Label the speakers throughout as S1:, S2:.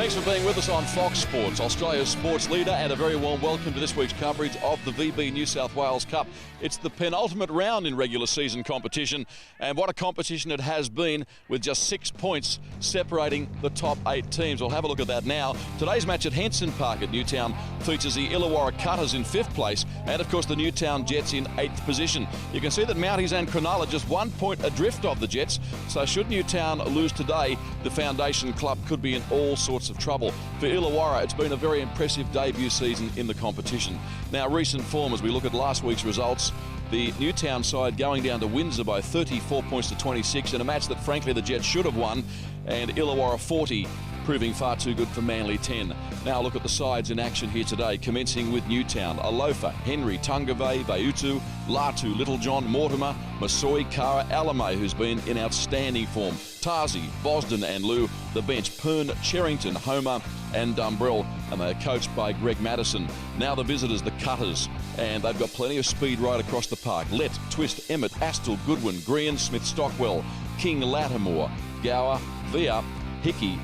S1: Thanks for being with us on Fox Sports, Australia's sports leader, and a very warm welcome to this week's coverage of the VB New South Wales Cup. It's the penultimate round in regular season competition, and what a competition it has been, with just 6 points separating the top 8 teams. We'll have a look at that now. Today's match at Henson Park at Newtown features the Illawarra Cutters in 5th place, and of course the Newtown Jets in 8th position. You can see that Mounties and Cronulla just 1 point adrift of the Jets, so should Newtown lose today, the Foundation Club could be in all sorts of trouble. For Illawarra, it's been a very impressive debut season in the competition. Now, recent form, as we look at last week's results, the Newtown side going down to Windsor by 34 points to 26 in a match that frankly the Jets should have won, and Illawarra 40 proving far too good for Manly 10. Now look at the sides in action here today, commencing with Newtown. Alofa, Henry, Tungave, Veutu, Latu, Littlejohn, Mortimer, Masoi, Kara, Alamay, who's been in outstanding form, Tarzi, Bosden and Lou. The bench, Pern, Cherrington, Homer and Dumbrell, and they're coached by Greg Madison. Now the visitors, the Cutters, and they've got plenty of speed right across the park. Lett, Twist, Emmett, Astle, Goodwin, Green, Smith, Stockwell, King, Lattimore, Gower, Via, Hickey,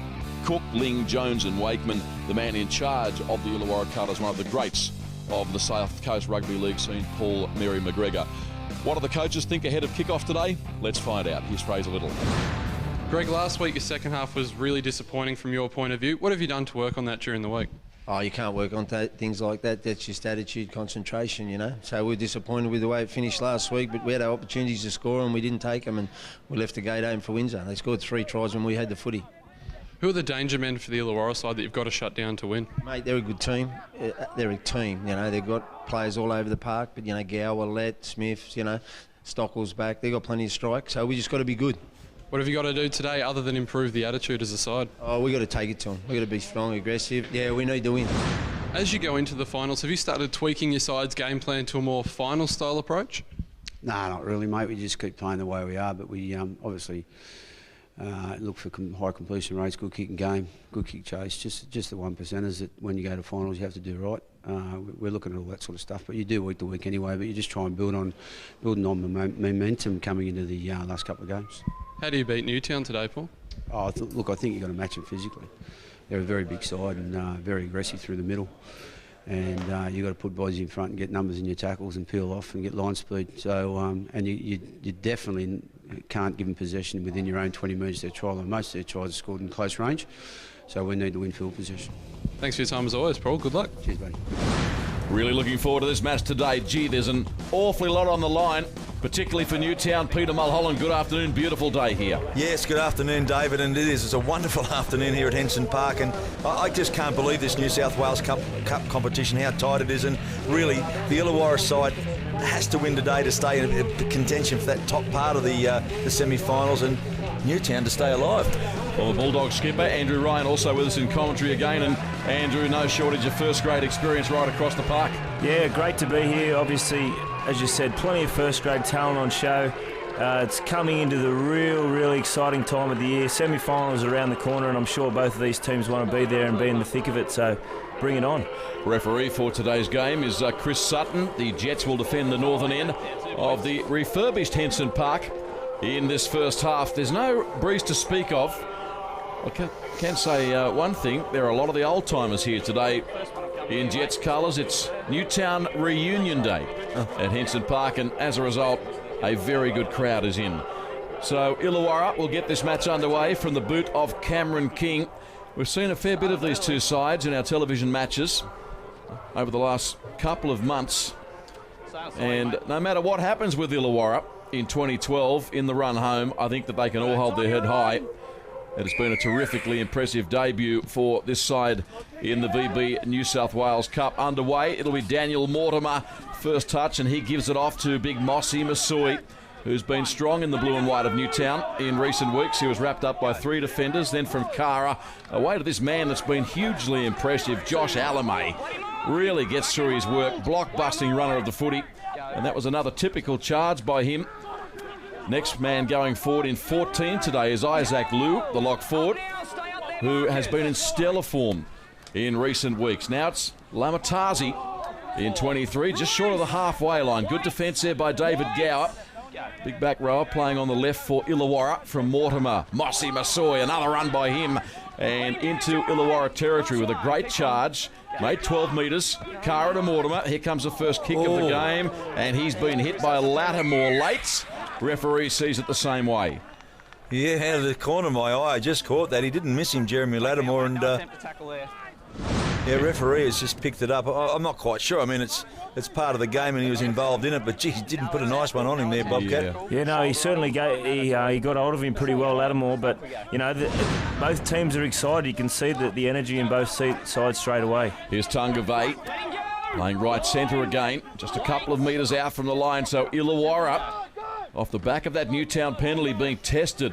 S1: Cook, Ling, Jones and Wakeman. The man in charge of the Illawarra Cutters, one of the greats of the South Coast Rugby League scene, Paul Mary McGregor. What do the coaches think ahead of kick-off today? Let's find out. Here's Fraser Little.
S2: Greg, last week your second half was really disappointing from your point of view. What have you done to work on that during the week?
S3: Oh, you can't work on things like that. That's just attitude, concentration, you know. So we're disappointed with the way it finished last week, but we had our opportunities to score and we didn't take them, and we left the gate open for Windsor. They scored 3 tries when we had the footy.
S2: Who are the danger men for the Illawarra side that you've got to shut down to win?
S3: Mate, they're a good team. They're a team, you know. They've got players all over the park, but, you know, Gower, Lett, Smith, you know, Stockwell's back. They've got plenty of strike, so we just got to be good.
S2: What have you got to do today other than improve the attitude as a side?
S3: Oh, we got to take it to them. We got to be strong, aggressive. Yeah, we need to win.
S2: As you go into the finals, have you started tweaking your side's game plan to a more final style approach?
S4: No, not really, mate. We just keep playing the way we are, but we obviously look for high completion rates, good kicking game, good kick chase. Just the 1%ers that when you go to finals you have to do right. We're looking at all that sort of stuff, but you do week to week anyway. But you just try and building on momentum coming into the last couple of games.
S2: How do you beat Newtown today, Paul?
S4: Oh, look, I think you've got to match them physically. They're a very big side and very aggressive through the middle. And you've got to put bodies in front and get numbers in your tackles and peel off and get line speed. So, and you definitely can't give them possession within your own 20 metres of their try line. Most of their tries are scored in close range. So we need to win field possession.
S2: Thanks for your time as always, Paul. Good luck.
S4: Cheers, buddy.
S1: Really looking forward to this match today. Gee, there's an awfully lot on the line, particularly for Newtown. Peter Mulholland, good afternoon. Beautiful day here.
S5: Yes, good afternoon, David, and it is. It's a wonderful afternoon here at Henson Park, and I just can't believe this New South Wales Cup competition, how tight it is, and really the Illawarra side has to win today to stay in contention for that top part of the semi-finals, and Newtown to stay alive.
S1: Well, the Bulldog skipper, Andrew Ryan, also with us in commentary again. And Andrew, no shortage of first-grade experience right across the park.
S6: Yeah, great to be here. Obviously, as you said, plenty of first-grade talent on show. It's coming into the really exciting time of the year. Semi-finals around the corner, and I'm sure both of these teams want to be there and be in the thick of it, so bring it on. Referee for today's game is Chris Sutton. The Jets will defend the northern end of the refurbished Henson Park in this first half. There's no breeze to speak of. I can say one thing, there are a lot of the old-timers here today in Jets colours. It's Newtown Reunion Day at Henson Park, and as a result, a very good crowd is in. So Illawarra will get this match underway from the boot of Cameron King. We've seen a fair bit of these two sides in our television matches over the last couple of months, and no matter what happens with Illawarra in 2012 in the run home, I think that they can all hold their head high. It has been a terrifically impressive debut for this side in the VB New South Wales Cup underway. It'll be Daniel Mortimer first touch, and he gives it off to big Mossy Masoi, who's been strong in the blue and white of Newtown in recent weeks. He was wrapped up by 3 defenders. Then from Kara, away to this man that's been hugely impressive, Josh Alamay. Really gets through his work, blockbusting runner of the footy. And that was another typical charge by him. Next man going forward in 14 today is Isaac Liu, the lock forward, who has been in stellar form in recent weeks. Now it's Lamatazi in 23, just short of the halfway line. Good defence there by David Gower.
S1: Big back rower playing on the left for Illawarra from Mortimer. Mossy Masoi, another run by him. And into Illawarra territory with a great charge. Made 12 metres. Cara to Mortimer. Here comes the first kick of the game. And he's been hit by Lattimore late. Referee sees it the same way.
S5: Yeah, out of the corner of my eye, I just caught that. He didn't miss him, Jeremy Lattimore, and referee has just picked it up. I'm not quite sure. I mean, it's part of the game, and he was involved in it. But geez, he didn't put a nice one on him there, Bobcat.
S6: Yeah, no, he certainly he got hold of him pretty well, Lattimore. But you know, both teams are excited. You can see the energy in both sides straight away.
S1: Here's Tungavay playing right centre again, just a couple of metres out from the line. So Illawarra, off the back of that Newtown penalty, being tested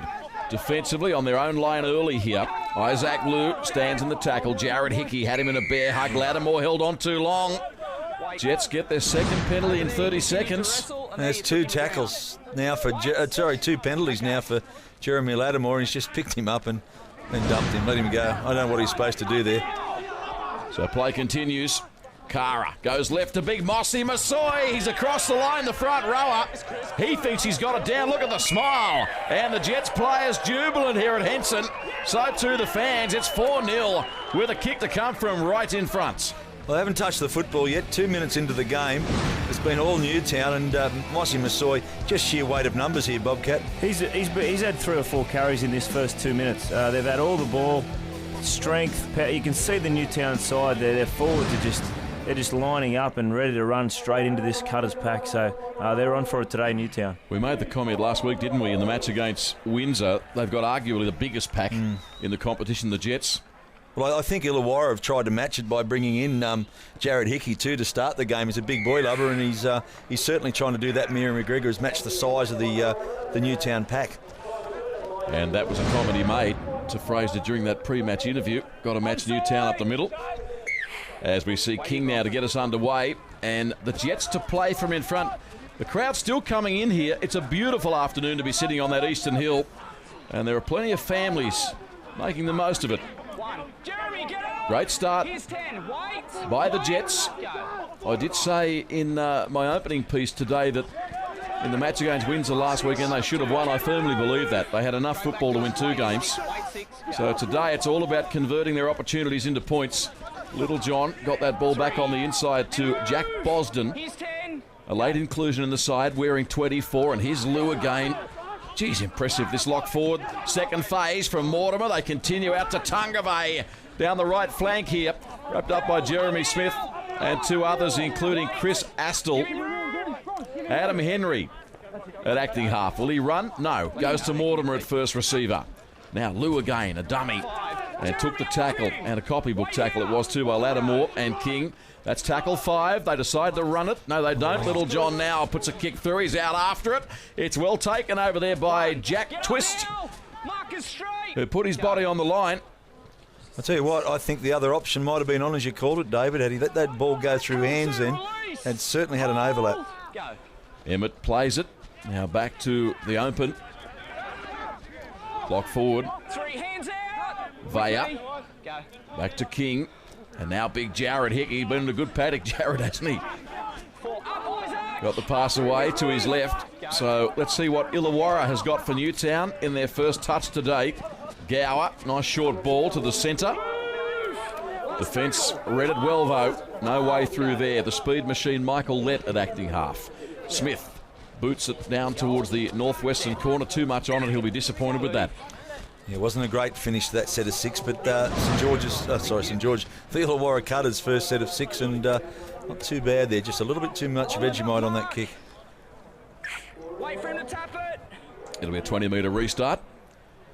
S1: defensively on their own line early here. Isaac Liu stands in the tackle. Jared Hickey had him in a bear hug. Lattimore held on too long. Jets get their second penalty in 30 seconds.
S5: There's two tackles now for, two penalties now for Jeremy Lattimore. He's just picked him up and dumped him, let him go. I don't know what he's supposed to do there.
S1: So play continues. Cara goes left to big Mossy Masoi. He's across the line, the front rower. He thinks he's got it down. Look at the smile. And the Jets players jubilant here at Henson. So too the fans. It's 4-0 with a kick to come from right in front.
S5: Well, they haven't touched the football yet. 2 minutes into the game. It's been all Newtown, and Mossy Masoi, just sheer weight of numbers here, Bobcat.
S6: He's had 3 or 4 carries in this first 2 minutes. They've had all the ball, strength, power. You can see the Newtown side there. Their forwards are they're just lining up and ready to run straight into this Cutters pack. So they're on for it today, Newtown.
S1: We made the comment last week, didn't we, in the match against Windsor. They've got arguably the biggest pack in the competition, the Jets.
S5: Well, I think Illawarra have tried to match it by bringing in Jared Hickey too to start the game. He's a big boy lover, and he's certainly trying to do that. Miriam McGregor has matched the size of the Newtown pack.
S1: And that was a comment he made to Fraser during that pre-match interview. Got to match Newtown up the middle. As we see King now to get us underway, and the Jets to play from in front. The crowd's still coming in here. It's a beautiful afternoon to be sitting on that eastern hill, and there are plenty of families making the most of it. Great start by the Jets. I did say in my opening piece today that in the match against Windsor last weekend they should have won. I firmly believe that. They had enough football to win 2 games. So today it's all about converting their opportunities into points. Little John got that ball back on the inside to Jack Bosden. A late inclusion in the side, wearing 24, and here's Lou again. Geez, impressive, this lock forward. Second phase from Mortimer. They continue out to Tungavay down the right flank here. Wrapped up by Jeremy Smith and 2 others, including Chris Astle. Adam Henry at acting half. Will he run? No. Goes to Mortimer at first receiver. Now Lou again, a dummy. And took the tackle, and a copybook tackle it was too by Lattimore and King. That's tackle 5. They decide to run it. No, they don't. Little John now puts a kick through. He's out after it. It's well taken over there by Jack Twist, who put his body on the line.
S5: I'll tell you what, I think the other option might have been on, as you called it, David. Had he let that ball go through hands then, and certainly had an overlap.
S1: Emmett plays it. Now back to the open. Block forward. Vaya. Back to King. And now big Jared Hickey. Been in a good paddock, Jared, hasn't he? Got the pass away to his left. So let's see what Illawarra has got for Newtown in their first touch today. Gower, nice short ball to the centre. Defence read it well though. No way through there. The speed machine Michael Lett at acting half. Smith boots it down towards the northwestern corner. Too much on it. He'll be disappointed with that.
S5: Yeah, it wasn't a great finish to that set of 6, but St George, the Illawarra Cutters' first set of 6, and not too bad there. Just a little bit too much Vegemite on that kick.
S7: Wait for him to tap it.
S1: It'll be a 20-metre restart.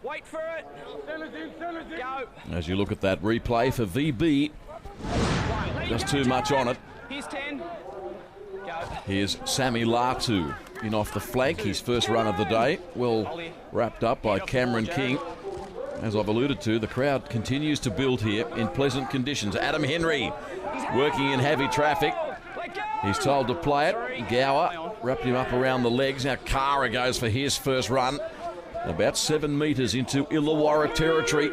S7: Wait for it. Go.
S1: As you look at that replay for VB, just too much on it.
S7: Here's 10. Go.
S1: Here's Sammy Latu in off the flank, his first run of the day. Well wrapped up by Cameron King. As I've alluded to, the crowd continues to build here in pleasant conditions. Adam Henry working in heavy traffic. He's told to play it. Gower wrapped him up around the legs. Now Cara goes for his first run. About 7 metres into Illawarra territory.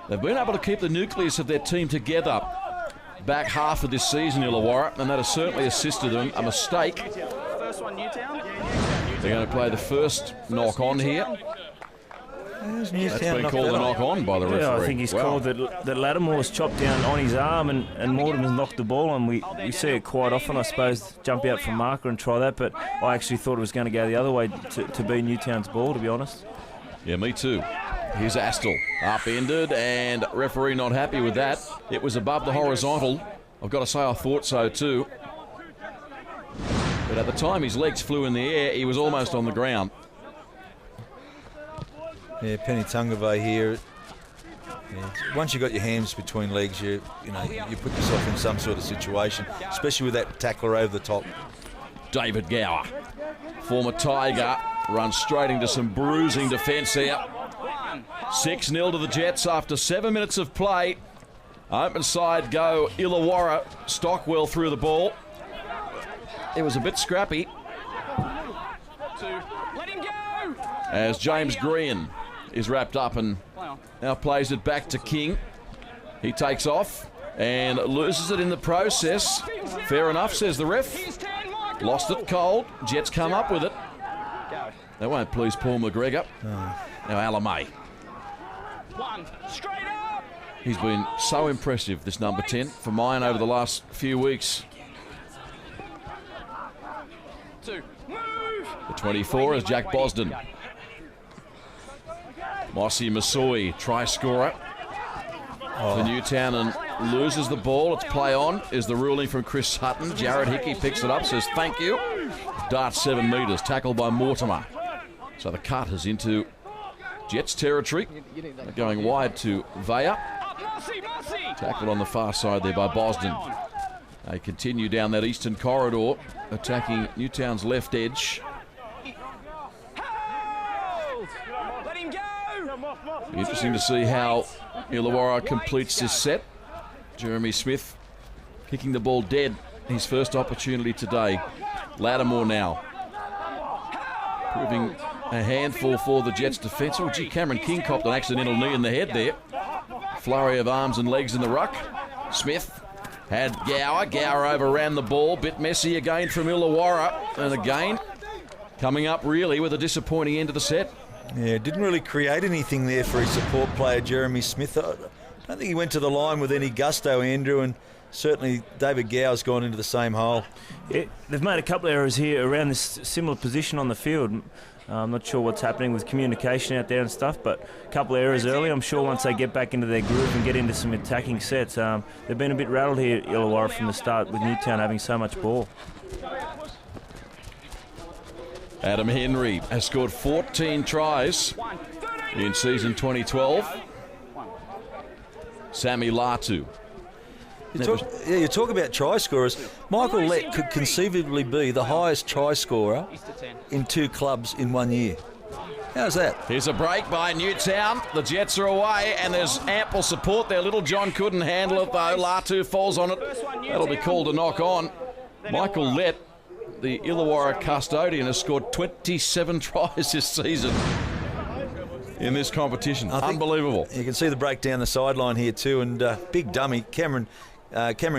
S1: They've been able to keep the nucleus of their team together back half of this season, Illawarra, and that has certainly assisted them. A mistake
S7: First one, Newtown.
S1: They're going to play the first knock on here. That's been called a knock on by the referee.
S6: Yeah, I think he's called that Lattimore's chopped down on his arm and Mortimer's knocked the ball, and we see it quite often, I suppose, jump out from marker and try that, but I actually thought it was going to go the other way to be Newtown's ball, to be honest.
S1: Yeah, me too. Here's Astle, upended, and referee not happy with that. It was above the horizontal. I've got to say I thought so too. But at the time his legs flew in the air, he was almost on the ground.
S5: Yeah, Penny Tungavay here. Yeah. Once you've got your hands between legs, you put yourself in some sort of situation, especially with that tackler over the top.
S1: David Gower, former Tiger, runs straight into some bruising defence here. 6-0 to the Jets after 7 minutes of play. Open side go Illawarra. Stockwell through the ball. It was a bit scrappy.
S7: Let him go!
S1: As James Green is wrapped up and now plays it back to King. He takes off and loses it in the process. Fair enough, says the ref. Lost it cold. Jets come up with it. That won't please Paul McGregor. Now Alamay.
S7: One, straight up!
S1: He's been so impressive, this number 10, for mine over the last few weeks.
S7: Two, move!
S1: The 24 is Jack Bosden. Mossy Masoi, try scorer for Newtown, and loses the ball. It's play on, is the ruling from Chris Hutton. Jared Hickey picks it up, says thank you. Dart 7 metres, tackled by Mortimer. So the cut is into Jets territory. They're going wide to Vaya. Tackled on the far side there by Bosden. They continue down that eastern corridor, attacking Newtown's left edge.
S7: Let him go!
S1: Interesting to see how Illawarra completes this set. Jeremy Smith kicking the ball dead. His first opportunity today. Lattimore now proving a handful for the Jets defence. Oh, gee, Cameron King copped an accidental knee in the head there. Flurry of arms and legs in the ruck. Smith had Gower. Gower overran the ball. Bit messy again from Illawarra. And again, coming up really with a disappointing end to the set.
S5: Yeah, didn't really create anything there for his support player, Jeremy Smith. I don't think he went to the line with any gusto, Andrew, and certainly David Gower's gone into the same hole.
S6: Yeah, they've made a couple of errors here around this similar position on the field. I'm not sure what's happening with communication out there and stuff, but a couple of errors early. I'm sure once they get back into their groove and get into some attacking sets, they've been a bit rattled here, Illawarra, from the start, with Newtown having so much ball.
S1: Adam Henry has scored 14 tries in season 2012. Sammy Latu.
S5: You talk about try scorers. Michael Lett could conceivably be the highest try scorer in 2 clubs in 1 year. How's that?
S1: Here's a break by Newtown. The Jets are away and there's ample support there. Little John couldn't handle it though. Latu falls on it. That'll be called a knock on. Michael Lett, the Illawarra custodian, has scored 27 tries this season in this competition. Unbelievable.
S5: You can see the break down the sideline here too, and big dummy, Cameron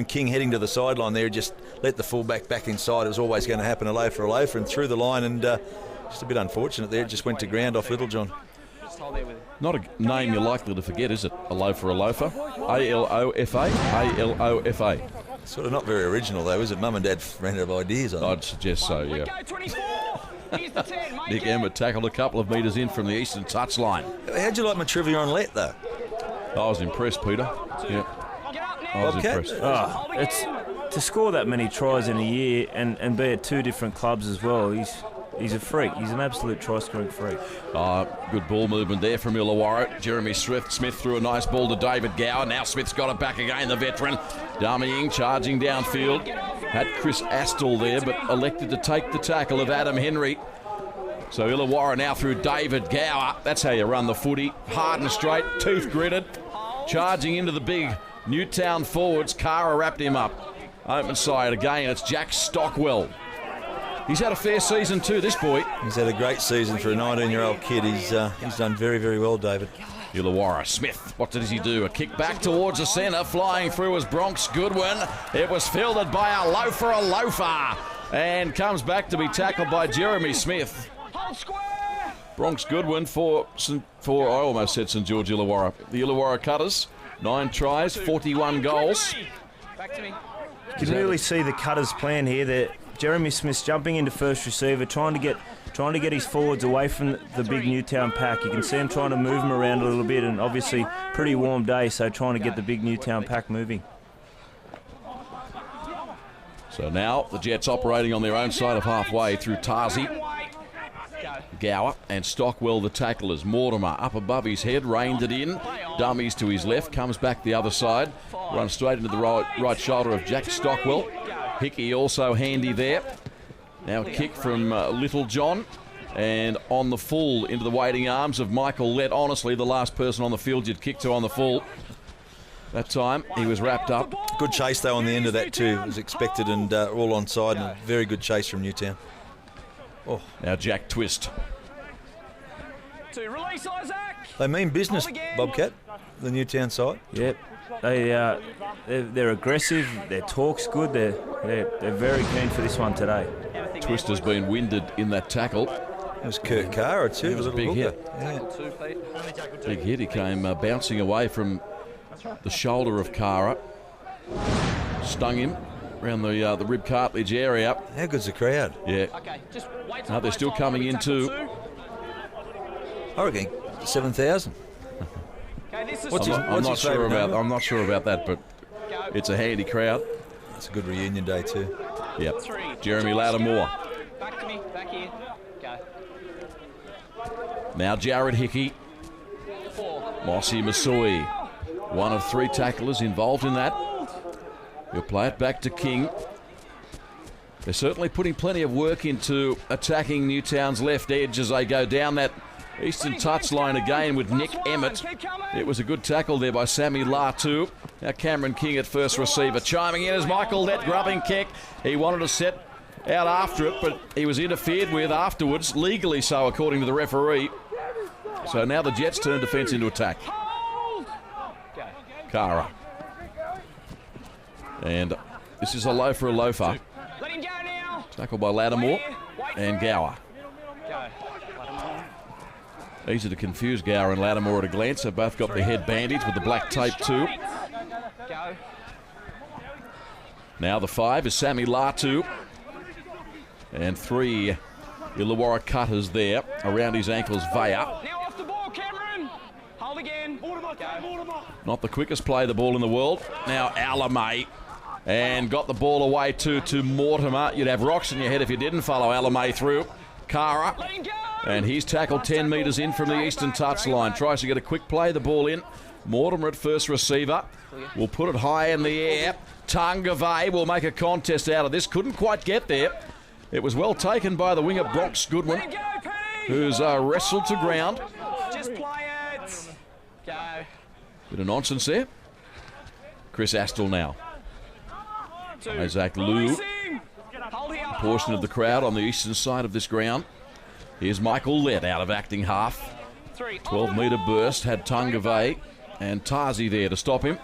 S5: King heading to the sideline there, just let the fullback back inside. It was always going to happen, a loafer, and through the line, and just a bit unfortunate there. It just went to ground off Little John.
S1: Not a name you're likely to forget, is it? A loafer. A-L-O-F-A. A-L-O-F-A.
S5: Sort of not very original though, is it? Mum and Dad ran out of ideas on it.
S1: I'd suggest so, yeah. Nick Emmett tackled a couple of metres in from the eastern touchline.
S5: How'd you like my trivia on Lett though?
S1: I was impressed, Peter. Yeah. I was impressed.
S6: It's to score that many tries in a year and be at 2 different clubs as well. He's a freak. He's an absolute try-scoring freak.
S1: Good ball movement there from Illawarra. Jeremy Smith threw a nice ball to David Gower. Now Smith's got it back again, the veteran. Dummying, charging downfield. Had Chris Astle there, but elected to take the tackle of Adam Henry. So Illawarra now through David Gower. That's how you run the footy. Hard and straight, teeth gritted. Charging into the big Newtown forwards. Cara wrapped him up. Open side again, it's Jack Stockwell. He's had a fair season too, this boy.
S5: He's had a great season for a 19-year-old kid. He's done very, very well, David.
S1: Illawarra. Smith, what does he do? A kick back towards the centre. Flying through was Bronx Goodwin. It was fielded by a loafer. and comes back to be tackled by Jeremy Smith.
S7: Hold square.
S1: Bronx Goodwin for I almost said St George Illawarra. The Illawarra Cutters, 9 tries, 41 goals.
S7: Back to me.
S6: You can really see the Cutters' plan here. That Jeremy Smith's jumping into first receiver, trying to get his forwards away from the big Newtown pack. You can see him trying to move them around a little bit, and obviously pretty warm day, so trying to get the big Newtown pack moving.
S1: So now the Jets operating on their own side of halfway through Tarzi, Gower and Stockwell the tacklers. Mortimer up above his head, reined it in. Dummies to his left, comes back the other side. Runs straight into the right shoulder of Jack Stockwell. Hickey also handy there. Now kick from Little John. And on the full into the waiting arms of Michael Lett. Honestly, the last person on the field you'd kick to on the full. That time he was wrapped up.
S5: Good chase though on the end of that too, as expected, and all onside, and a very good chase from Newtown. Oh.
S1: Now Jack Twist.
S7: To release Isaac.
S5: They mean business, Bobcat, the Newtown side.
S6: Yep, they're aggressive. Their talk's good. They're very keen for this one today.
S1: Twist has been winded in that tackle.
S5: It was Kurt Carr too.
S1: It was a big hit.
S5: Yeah.
S1: Big hit. He came bouncing away from the shoulder of Cara. Stung him around the rib cartilage area.
S5: How good's the crowd?
S1: Yeah.
S7: Okay, just wait.
S1: No, they're still coming in too.
S5: I reckon 7,000.
S7: Okay, this is
S1: I'm not sure about that, but it's a handy crowd.
S5: It's a good reunion day too.
S1: Yep. Jeremy Lattimore.
S7: Back to me. Back here. Go.
S1: Now Jared Hickey.
S7: 4.
S1: Mossy Masui. One of 3 tacklers involved in that. He'll play it back to King. They're certainly putting plenty of work into attacking Newtown's left edge as they go down that eastern touchline again with Nick Emmett. It was a good tackle there by Sammy Latu. Now Cameron King at first receiver. Chiming in as Michael Lett grubbing kick. He wanted to set out after it, but he was interfered with afterwards, legally so according to the referee. So now the Jets turn defence into attack. Cara. And this is a low for a loafer.
S7: Let him go now.
S1: Tackled by Lattimore and Gower.
S7: Go.
S1: Easy to confuse Gower and Lattimore at a glance. They've both got their head bandaged with the black tape too.
S7: Go.
S1: Now the 5 is Sammy Latu. And 3 Illawarra Cutters there. Around his ankles, Vaya.
S7: Now off the ball, Cameron. Hold again. Go.
S1: Not the quickest play the ball in the world. Now Alamay. And got the ball away to Mortimer. You'd have rocks in your head if you didn't follow Alamay through. Cara.
S7: Let him go.
S1: And he's tackled 10 metres in from the eastern touchline. Tries to get a quick play, the ball in. Mortimer at first receiver. Will put it high in the air. Tungavay will make a contest out of this. Couldn't quite get there. It was well taken by the winger Bronx Goodwin,
S7: Let him go, Penny.
S1: who's wrestled to ground.
S7: Just play it. Go.
S1: Bit of nonsense there. Chris Astle now.
S7: 2.
S1: Isaac Liu.
S7: Release him. Hold him up.
S1: Portion of the crowd on the eastern side of this ground. Here's Michael Lett out of acting half.
S7: 3.
S1: 12-metre burst, had Tungavay and Tarzi there to stop him.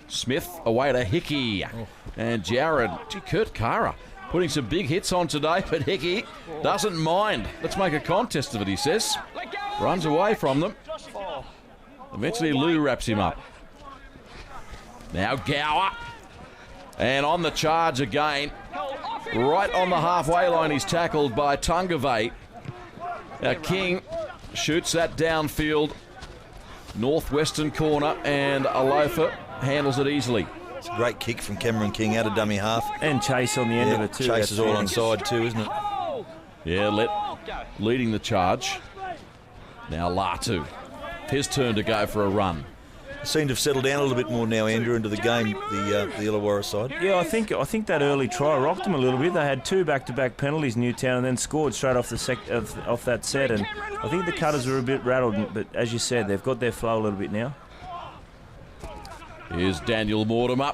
S1: Smith away to Hickey. And Jared, Kurt Cara putting some big hits on today, but Hickey doesn't mind. Let's make a contest of it, he says.
S7: Let go.
S1: Runs away from them.
S7: 4.
S1: Eventually Lou wraps him up. Now Gower. And on the charge again.
S7: Held off him.
S1: Right on the halfway line, he's tackled by Tungavay. Now King shoots that downfield, northwestern corner, and Alofa handles it easily.
S5: It's a great kick from Cameron King out of dummy half.
S6: And Chase on the end of it too.
S5: Chase is all onside too, isn't it?
S1: Yeah, leading the charge. Now Latu. His turn to go for a run.
S5: Seem to have settled down a little bit more now, Andrew, into the game, the Illawarra side.
S6: Yeah, I think that early try rocked them a little bit. They had 2 back-to-back penalties, Newtown, and then scored straight off off that set. And I think the Cutters were a bit rattled, but as you said, they've got their flow a little bit now.
S1: Here's Daniel Mortimer.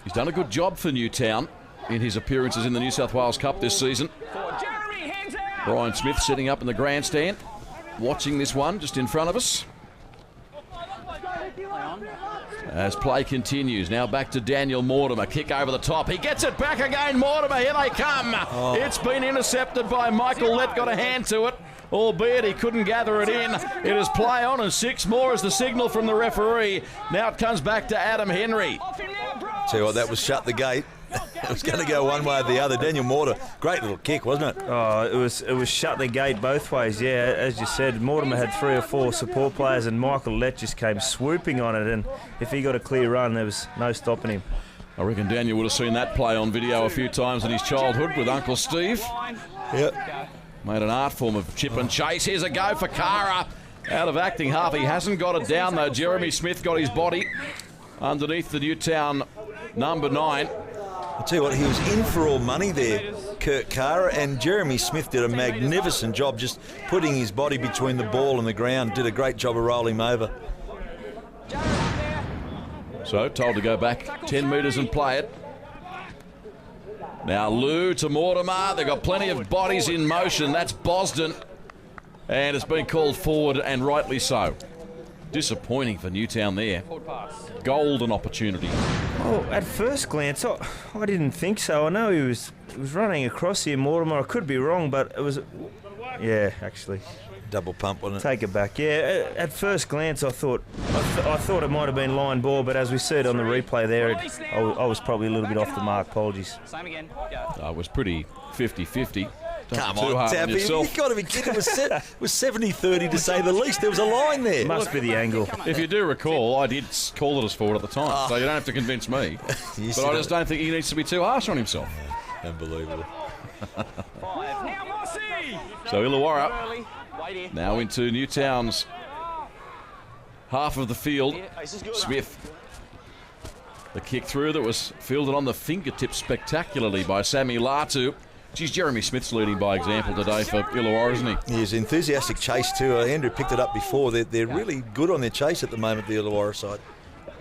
S1: He's done a good job for Newtown in his appearances in the New South Wales Cup this season.
S7: Jeremy, hands out.
S1: Brian Smith sitting up in the grandstand, watching this one just in front of us. As play continues, now back to Daniel Mortimer. Kick over the top. He gets it back again. Mortimer, here they come. It's been intercepted by Michael Lett, got a hand to it, albeit he couldn't gather it in. It is play on, and 6 more is the signal from the referee. Now it comes back to Adam Henry.
S5: Tell you what, that was shut the gate. It was going to go one way or the other. Daniel Mortimer, great little kick, wasn't it?
S6: Oh, it was shut the gate both ways, yeah. As you said, Mortimer had 3 or 4 support players and Michael Lett just came swooping on it, and if he got a clear run, there was no stopping him.
S1: I reckon Daniel would have seen that play on video a few times in his childhood with Uncle Steve.
S5: Yep.
S1: Made an art form of chip and chase. Here's a go for Cara. Out of acting half. He hasn't got it down though. Jeremy Smith got his body underneath the Newtown number 9.
S5: I'll tell you what, he was in for all money there, Kurt Cara, and Jeremy Smith did a magnificent job just putting his body between the ball and the ground. Did a great job of rolling him over.
S1: So told to go back 10 metres and play it. Now Lou to Mortimer. They've got plenty of bodies in motion. That's Bosden. And it's been called forward, and rightly so. Disappointing for Newtown there. Golden opportunity.
S6: Oh, at first glance, I didn't think so. I know he was running across here, Mortimer. I could be wrong, but it was... Yeah, actually.
S5: Double pump, wasn't it?
S6: Take it back. Yeah, at first glance, I thought it might have been line ball, but as we see it on the replay there, I was probably a little bit off the mark. Apologies.
S7: Same again.
S1: It was pretty 50-50.
S5: Come on, Tappy, you've got to be kidding. It was 70-30 to say the least. There was a line there.
S6: Must be the angle.
S1: If you do recall, I did call it as forward at the time, so you don't have to convince me. But I just don't think he needs to be too harsh on himself.
S5: Unbelievable.
S7: Now Mossy.
S1: So Illawarra now into Newtown's half of the field. Smith. The kick through that was fielded on the fingertips spectacularly by Sammy Latu. Geez, Jeremy Smith's leading by example today for Illawarra, isn't he?
S5: He is enthusiastic chase too. Andrew picked it up before. They're really good on their chase at the moment, the Illawarra side.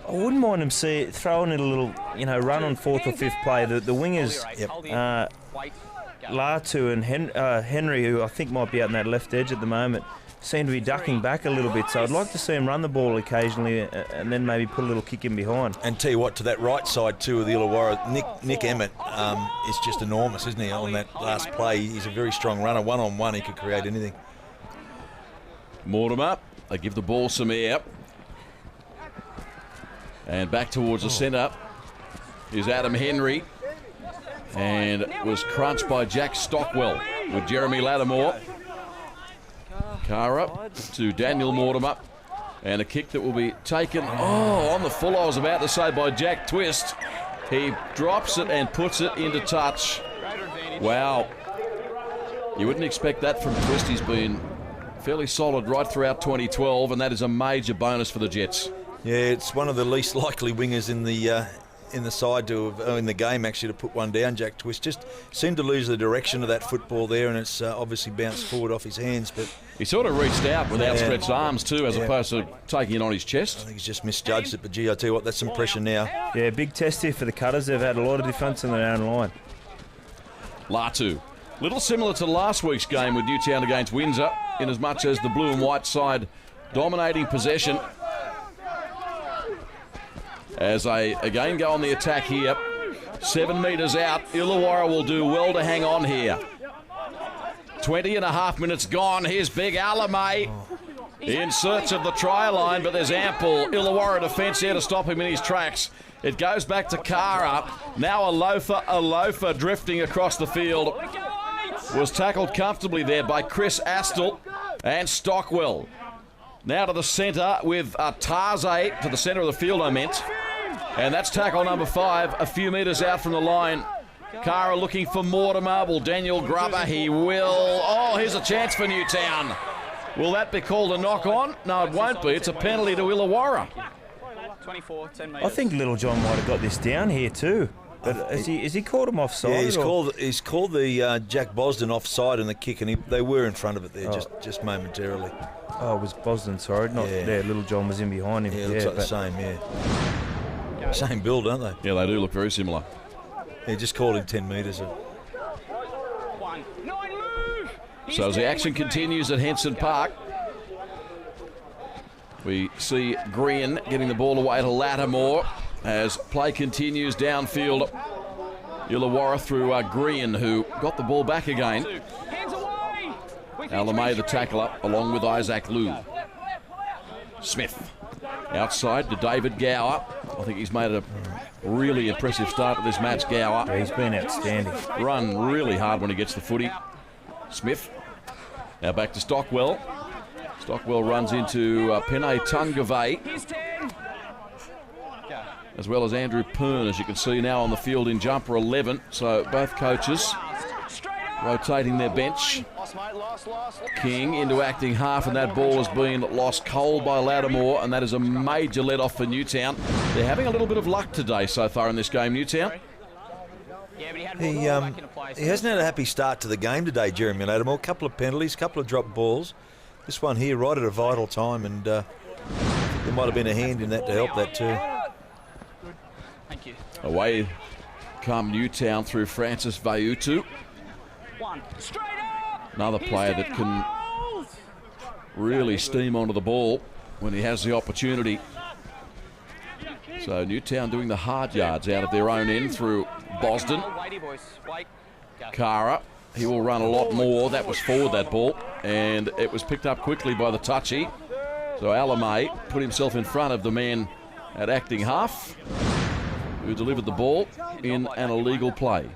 S6: I wouldn't mind him throwing it a little, run on 4th or 5th play. The wingers, Latu and Henry, who I think might be out on that left edge at the moment, seem to be ducking back a little bit. So I'd like to see him run the ball occasionally and then maybe put a little kick in behind.
S5: And tell you what, to that right side too of the Illawarra, Nick Emmett is just enormous, isn't he, on that last play? He's a very strong runner. One-on-one, he could create anything.
S1: Mortimer, they give the ball some air. And back towards the centre is Adam Henry. And it was crunched by Jack Stockwell with Jeremy Lattimore. Cara to Daniel Mortimer. And a kick that will be taken, on the full, I was about to say, by Jack Twist. He drops it and puts it into touch. Wow. You wouldn't expect that from Twist. He's been fairly solid right throughout 2012, and that is a major bonus for the Jets.
S5: Yeah, it's one of the least likely wingers in the side in the game actually to put one down. Jack Twist just seemed to lose the direction of that football there, and it's obviously bounced forward off his hands. But
S1: he sort of reached out with outstretched arms too, as opposed to taking it on his chest.
S5: I think he's just misjudged it. But gee, I tell you what, that's some pressure now.
S6: Yeah, big test here for the Cutters. They've had a lot of defence in their own line.
S1: Latu, little similar to last week's game with Newtown against Windsor, in as much as the blue and white side dominating possession. As they again go on the attack here. 7 metres out. Illawarra will do well to hang on here. 20.5 minutes gone. Here's Big Alamay in search of the try line, but there's ample Illawarra defence here to stop him in his tracks. It goes back to Cara. Now a loafer drifting across the field. Was tackled comfortably there by Chris Astle and Stockwell. Now to the centre with Tarze, to the centre of the field I meant. And that's tackle number 5, a few metres out from the line. Cara looking for Mortimer. Will Daniel Grubber? He will. Oh, here's a chance for Newtown. Will that be called a knock-on? No, it won't be. It's a penalty to Illawarra.
S7: 24, 10 metres.
S6: I think Little John might have got this down here too. But has he called him offside?
S5: Yeah, he's called the Jack Bosden offside in the kick, and they were in front of it there just momentarily.
S6: Oh, it was Bosden, sorry. Not there. Little John was in behind him.
S5: Yeah, it looks like the same, Same build, don't they?
S1: Yeah, they do look very similar.
S5: He just called him 10 metres.
S1: So as the action continues at Henson Park, We see Green getting the ball away to Lattimore as play continues downfield. Illawarra through Green, who got the ball back again. Alamay the tackle up along with Isaac Liu. Smith outside to David Gower. I think he's made a really impressive start to this match, Gower.
S6: Yeah, he's been outstanding.
S1: Run really hard when he gets the footy. Smith now back to Stockwell. Stockwell runs into Pene Tungave, as well as Andrew Pern, as you can see now on the field in jumper 11. So both coaches rotating their bench. King into acting half, and that ball has been lost cold by Lattimore, and that is a major let-off for Newtown. They're having a little bit of luck today so far in this game, Newtown.
S5: He hasn't had a happy start to the game today, Jeremy Lattimore. A couple of penalties, a couple of dropped balls. This one here right at a vital time, and there might have been a hand in that to help that too.
S7: Thank you.
S1: Away come Newtown through Francis Vaiutu. Another player that can really steam onto the ball when he has the opportunity. So Newtown doing the hard yards out of their own end through Boston. Kara, he will run a lot more. That was forward, that ball, and it was picked up quickly by the touchy. So Alamay put himself in front of the man at acting half, who delivered the ball in an illegal play.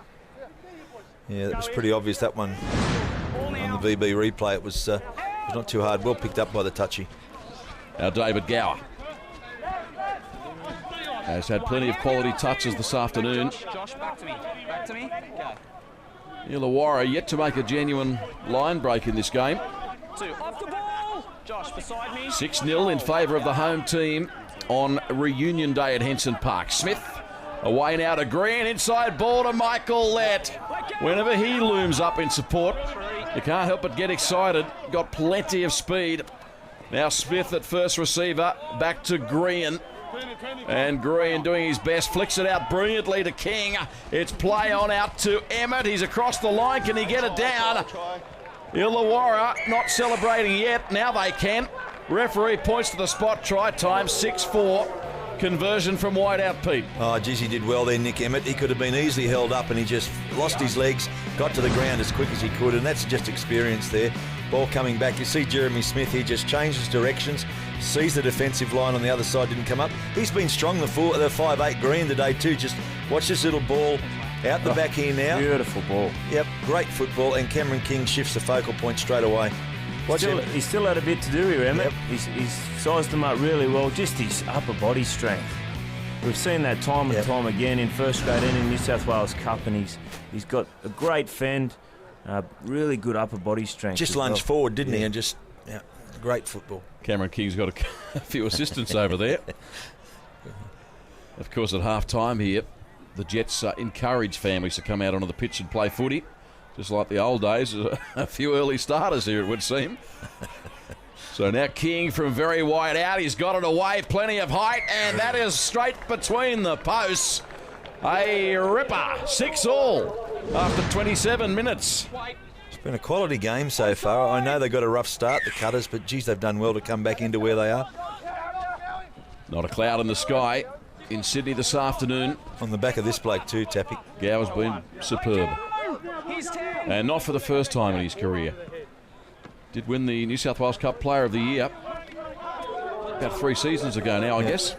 S5: Yeah, that was pretty obvious, that one. On the VB replay, it was not too hard. Well picked up by the touchy.
S1: Now David Gower has had plenty of quality touches this afternoon.
S7: Josh, back to me. Back to me. Go.
S1: Illawarra yet to make a genuine line break in this game.
S7: 2. Off the ball. Josh, beside me.
S1: 6-0 in favour of the home team on reunion day at Henson Park. Smith away now to Green, inside ball to Michael Lett. Whenever he looms up in support, you can't help but get excited. Got plenty of speed. Now Smith at first receiver, back to Green. And Green doing his best, flicks it out brilliantly to King. It's play on out to Emmett. He's across the line. Can he get it down? Illawarra not celebrating yet. Now they can. Referee points to the spot. Try time 6-4. Conversion from wide out, Pete.
S5: Oh, geez, he did well there, Nick Emmett. He could have been easily held up, and he just lost his legs, got to the ground as quick as he could, and that's just experience there. Ball coming back. You see Jeremy Smith, he just changes directions, sees the defensive line on the other side didn't come up. He's been strong, the 5'8" Green today too. Just watch this little ball out the back here now.
S6: Beautiful ball.
S5: Yep, great football, and Cameron King shifts the focal point straight away.
S6: He's still had a bit to do here, Emmett.
S5: Yep.
S6: He's sized them up really well, just his upper body strength. We've seen that time and time again in first grade and in New South Wales Cup, and he's got a great fend, really good upper body strength.
S5: Just lunged forward, didn't he? And just, great football.
S1: Cameron King's got a few assistants over there. Of course, at half-time here, the Jets encourage families to come out onto the pitch and play footy. Just like the old days, a few early starters here, it would seem. So now King from very wide out. He's got it away, plenty of height, and that is straight between the posts. A ripper, 6-all after 27 minutes.
S5: It's been a quality game so far. I know they got a rough start, the Cutters, but geez, they've done well to come back into where they are.
S1: Not a cloud in the sky in Sydney this afternoon.
S5: On the back of this bloke too, Tappy.
S1: Gower's been superb. And not for the first time in his career. Did win the New South Wales Cup Player of the Year about 3 seasons ago now, I guess.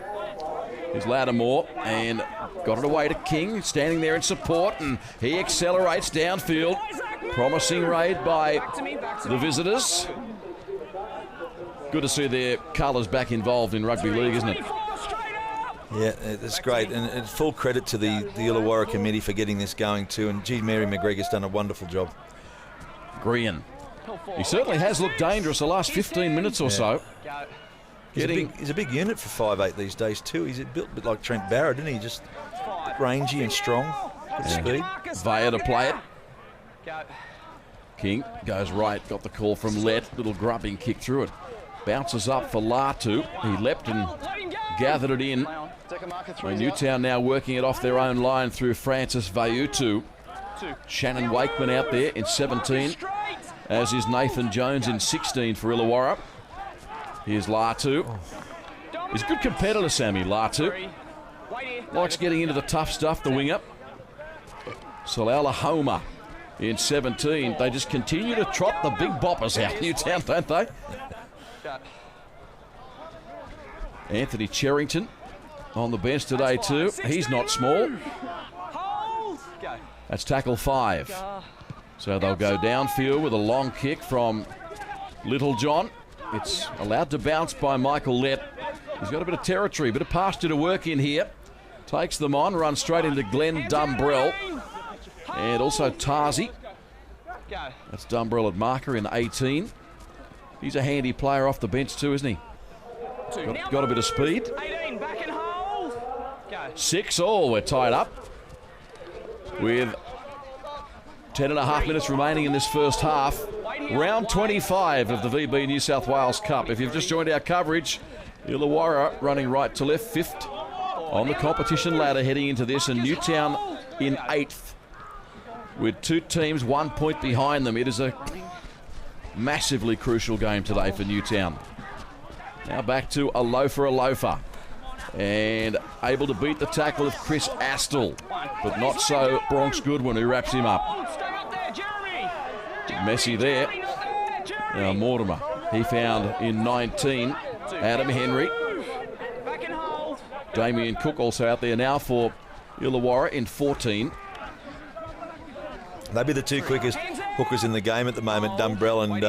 S1: Here's Lattimore and got it away to King, standing there in support, and he accelerates downfield. Promising raid by the visitors. Good to see their colours back involved in rugby league, isn't it?
S5: Yeah, that's great, and full credit to the Illawarra committee for getting this going too, and gee, Mary McGregor's done a wonderful job.
S1: Green. He certainly has looked dangerous the last 15 minutes or so.
S5: He's a big unit for 5'8" these days too. He's built a bit like Trent Barrett, isn't he? Just rangy and strong, good speed.
S1: Vaya to play it. King goes right, got the call from Lett, little grubbing kick through it. Bounces up for Latu. He leapt and gathered it in. So Newtown now working it off their own line through Francis Vaiutu. Shannon Wakeman out there in 17, as is Nathan Jones in 16 for Illawarra. Here's Latu. He's a good competitor, Sammy, Latu. Likes getting into the tough stuff, the winger. Solala Homer in 17. They just continue to trot the big boppers out, Newtown, don't they? Anthony Cherrington on the bench today too. He's not small. That's tackle 5. So they'll go downfield with a long kick from Little John. It's allowed to bounce by Michael Lett. He's got a bit of territory, bit of pasture to work in here. Takes them on, runs straight into Glenn Dumbrell. And also Tarzi. That's Dumbrell at marker in 18. He's a handy player off the bench too, isn't he? Got a bit of speed. 6-6, we're tied up with 10.5 minutes remaining in this first half. Round 25 of the VB New South Wales Cup. If you've just joined our coverage, Illawarra running right to left, 5th on the competition ladder heading into this, and Newtown in 8th with 2 teams 1 point behind them. It is a massively crucial game today for Newtown. Now back to a loafer, and able to beat the tackle of Chris Astle, but not so Bronx Goodwin, who wraps him up. Messy there. Now Mortimer, he found in 19. Adam Henry. Damien Cook also out there now for Illawarra in 14.
S5: They'll be the 2 quickest hookers in the game at the moment, Dumbrell and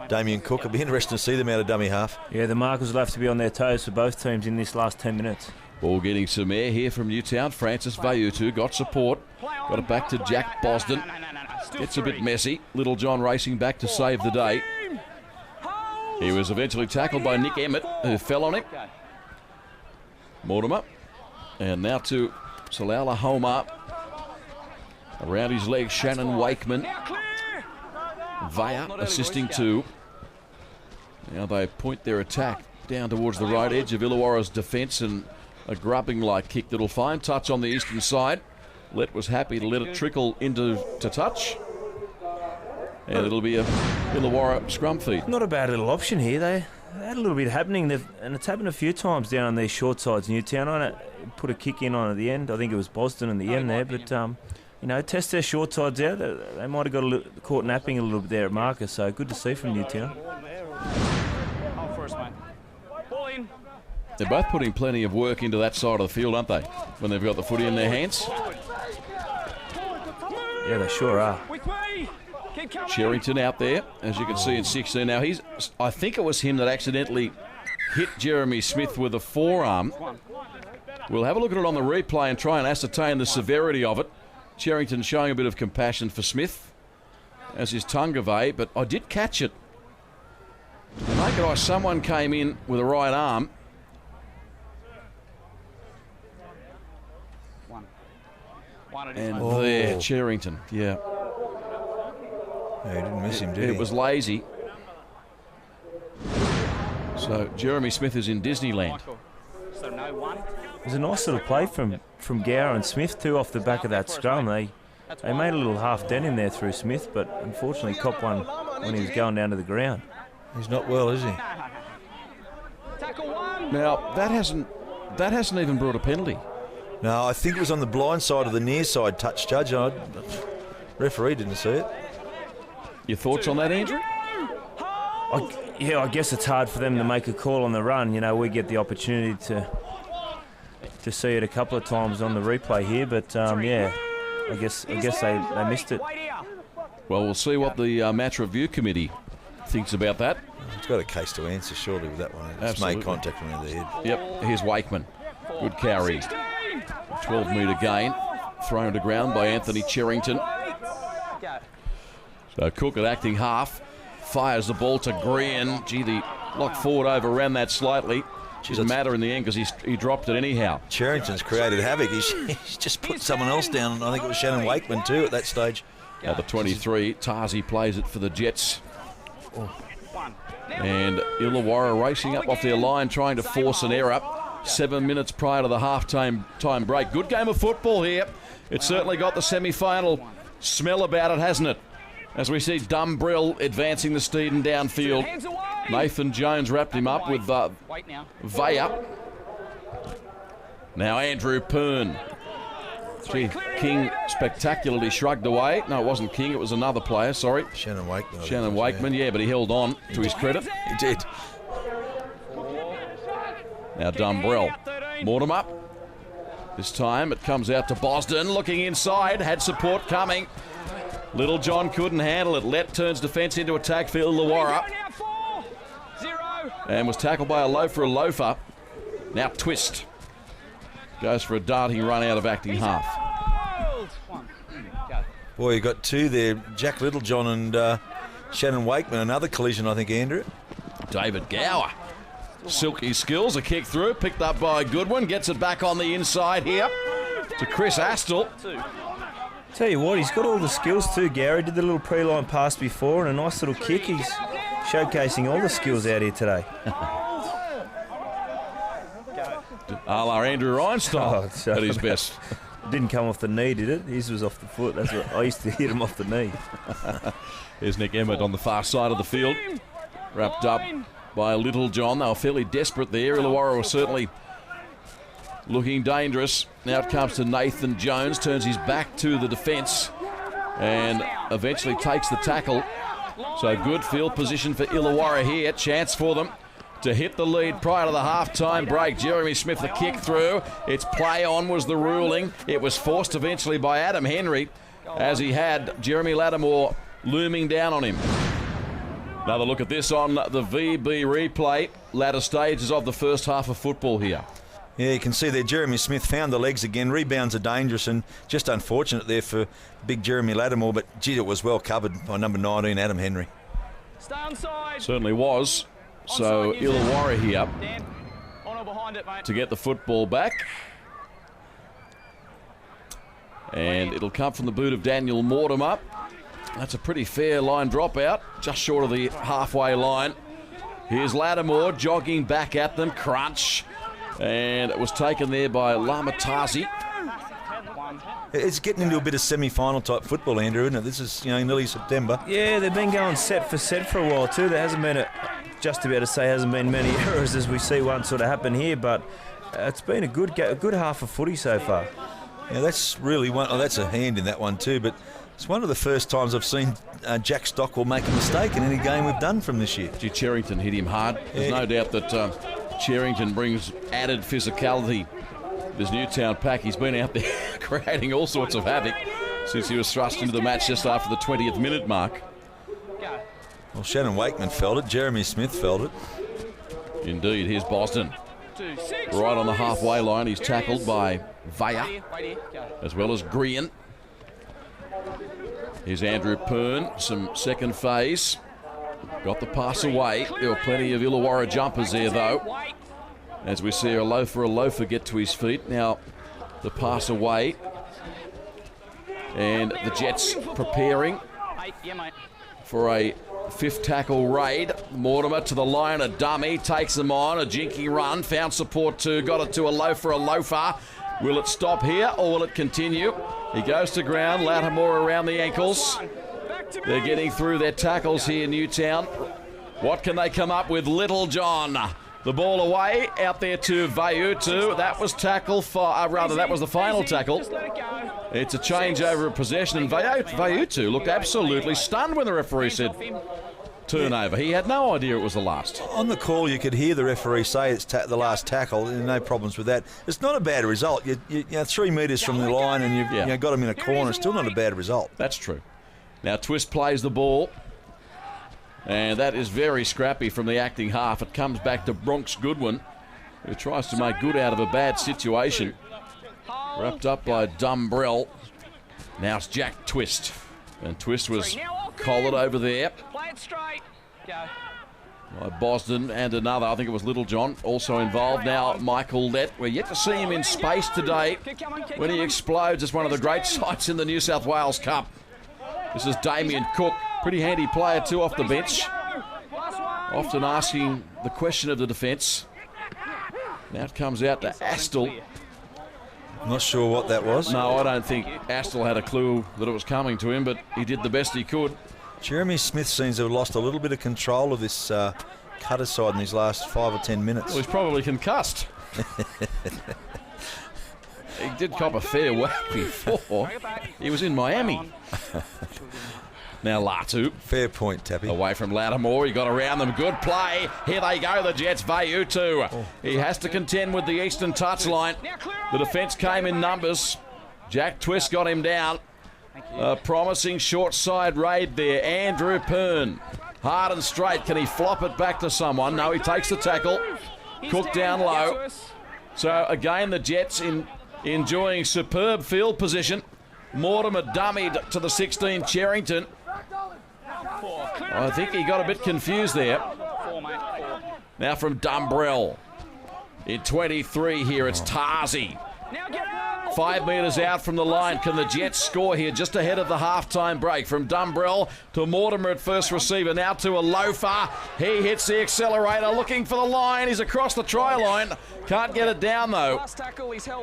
S5: Damien Cook. It'll be interesting to see them out of dummy half.
S6: Yeah, the markers will have to be on their toes for both teams in this last 10 minutes.
S1: Ball getting some air here from Newtown. Francis Vaiutu got support. Got it back to Jack Bosden. It's a bit messy. Little John racing back to save the day. He was eventually tackled by Nick Emmett, who fell on him. Mortimer. And now to Solala Homer. Around his legs, Shannon Wakeman. Vaya assisting too. Now they point their attack down towards the right edge of Illawarra's defence, and a grubbing-like kick that'll find touch on the eastern side. Lett was happy to let it trickle into touch. And it'll be a Illawarra scrum feed.
S6: Not a bad little option here. They had a little bit happening, and it's happened a few times down on these short sides. Newtown on it, put a kick in on at the end. I think it was Boston in the end there, but you know, test their short sides out. They might have got caught napping a little bit there at marker, so good to see from Newtown.
S1: They're both putting plenty of work into that side of the field, aren't they? When they've got the footy in their hands.
S6: Yeah, they sure are.
S1: Cherrington out there, as you can see in 16. Now, I think it was him that accidentally hit Jeremy Smith with a forearm. We'll have a look at it on the replay and try and ascertain the severity of it. Cherrington showing a bit of compassion for Smith as his Tungavay, but I did catch it. To make it like someone came in with a right arm. And there, Cherrington, yeah.
S5: Yeah, he didn't miss him, did he?
S1: It was lazy. So Jeremy Smith is in Disneyland.
S6: It was a nice little play from Gower and Smith too off the back of that scrum. They made a little half dent in there through Smith, but unfortunately copped one when he was going down to the ground.
S5: He's not well, is he?
S1: Now that hasn't even brought a penalty.
S5: No, I think it was on the blind side of the near side touch, Judge. Referee didn't see it.
S1: Your thoughts on that, Andrew?
S6: I guess it's hard for them to make a call on the run. You know, we get the opportunity to see it a couple of times on the replay here, but yeah, I guess they missed it.
S1: Well, we'll see what the match review committee thinks about that.
S5: It's got a case to answer, surely, with that one. It's
S1: Absolutely.
S5: made contact around the head.
S1: Yep, here's Wakeman. Good carry. 12-metre gain. Thrown to ground by Anthony Cherrington. So Cook at acting half. Fires the ball to Green. Gee, the lock forward overran that slightly. Doesn't matter in the end because he dropped it anyhow.
S5: Cherrington's created havoc. He's just put someone else down. I think it was Shannon Wakeman too at that stage.
S1: Number 23, Tarzi plays it for the Jets. And Illawarra racing up off their line, trying to force an error. 7 minutes prior to the half-time break. Good game of football here. It's certainly got the semi-final smell about it, hasn't it? As we see Dumbrell advancing the Steeden downfield. Nathan Jones wrapped him up with Vaya. Now Andrew Pern. Gee, King spectacularly shrugged away. No, it wasn't King, it was another player, sorry.
S5: Shannon Wakeman.
S1: Shannon Wakeman, yeah, but he held on to his credit.
S5: He did.
S1: Now Dumbrell. Mortimer. This time it comes out to Boston, looking inside, had support coming. Little John couldn't handle it. Let turns defence into attack for Illawarra. And was tackled by a loafer. Now Twist. Goes for a darting run out of acting half.
S5: Boy, you got two there. Jack Littlejohn and Shannon Wakeman. Another collision, I think, Andrew.
S1: David Gower. Silky skills, a kick through, picked up by Goodwin, gets it back on the inside here to Chris Astle.
S6: Tell you what, he's got all the skills too, Gary. Did the little pre-line pass before and a nice little kick. He's showcasing all the skills out here today.
S1: A la Andrew Ryan style at his best.
S6: Didn't come off the knee, did it? His was off the foot. That's what I used to hit him off the knee.
S1: Here's Nick Emmett on the far side of the field, wrapped up by Little John. They were fairly desperate there. Illawarra was certainly looking dangerous. Now it comes to Nathan Jones, turns his back to the defence and eventually takes the tackle. So good field position for Illawarra here. Chance for them to hit the lead prior to the half-time break. Jeremy Smith, the kick through. It's play on was the ruling. It was forced eventually by Adam Henry as he had Jeremy Lattimore looming down on him. Another look at this on the VB replay. Latter stages of the first half of football here.
S5: Yeah, you can see there Jeremy Smith found the legs again. Rebounds are dangerous and just unfortunate there for big Jeremy Lattimore, but gee, it was well covered by number 19, Adam Henry.
S7: Stay onside.
S1: Certainly was. So Illawarra here to get the football back. And it'll come from the boot of Daniel Mortimer. That's a pretty fair line dropout, just short of the halfway line. Here's Lattimore jogging back at them, crunch. And it was taken there by Lamatazi.
S5: It's getting into a bit of semi-final type football, Andrew, isn't it? This is, nearly September.
S6: Yeah, they've been going set for a while too. There hasn't been just about to say hasn't been many errors as we see one sort of happen here, but it's been a good half of footy so far.
S5: Yeah, that's really one. Oh, that's a hand in that one too, but it's one of the first times I've seen Jack Stockwell make a mistake in any game we've done from this year.
S1: Gee, Cherrington hit him hard. There's no doubt that Cherrington brings added physicality. This Newtown pack, he's been out there creating all sorts of havoc since he was thrust into the match just after the 20th minute mark.
S5: Well, Shannon Wakeman felt it. Jeremy Smith felt it.
S1: Indeed, here's Boston. Right on the halfway line, he's tackled by Vaya, as well as Green. Here's Andrew Pern, some second phase. Got the pass away. There were plenty of Illawarra jumpers there, though. As we see a loafer get to his feet. Now the pass away. And the Jets preparing for a fifth tackle raid. Mortimer to the line, a dummy, takes them on, a jinky run, found support too, got it to a loafer. Will it stop here or will it continue? He goes to ground, Lattimore around the ankles. They're getting through their tackles here, Newtown. What can they come up with? Little John. The ball away, out there to Vaiutu. That was tackle for, that was the final tackle. It's a changeover of possession, and Vaiutu looked absolutely stunned when the referee said turnover. He had no idea it was the last.
S5: On the call, you could hear the referee say it's the last tackle. No problems with that. It's not a bad result. You're 3 metres from the line, and you've got him in a corner. Still not a bad result.
S1: That's true. Now Twist plays the ball. And that is very scrappy from the acting half. It comes back to Bronx Goodwin, who tries to make good out of a bad situation. Wrapped up by Dumbrell. Now it's Jack Twist. And Twist was collared over there by Boston and another. I think it was Little John also involved. Now Michael Lett. We're yet to see him in space today when he explodes. It's one of the great sights in the New South Wales Cup. This is Damien Cook. Pretty handy player too off the bench. Often asking the question of the defence. Now it comes out to Astle.
S5: I'm not sure what that was.
S1: No, I don't think Astle had a clue that it was coming to him, but he did the best he could.
S5: Jeremy Smith seems to have lost a little bit of control of this Cutters side in these last 5 or 10 minutes.
S1: Well, he's probably concussed. He did cop a fair whack before. He was in Miami. Now Latu.
S5: Fair point, Tappy.
S1: Away from Lattimore. He got around them. Good play. Here they go, the Jets. Vaiutu. He has to contend with the eastern touchline. The defence came in numbers. Jack Twist got him down. A promising short side raid there. Andrew Pern. Hard and straight. Can he flop it back to someone? No, he takes the tackle. Cook down low. So again, the Jets enjoying superb field position. Mortimer dummied to the 16, Cherrington. I think he got a bit confused there. Now from Dumbrell. In 23 here, it's Tarzi. 5 metres out from the line. Can the Jets score here just ahead of the halftime break? From Dumbrell to Mortimer at first receiver. Now to a loafer. He hits the accelerator looking for the line. He's across the try line. Can't get it down though.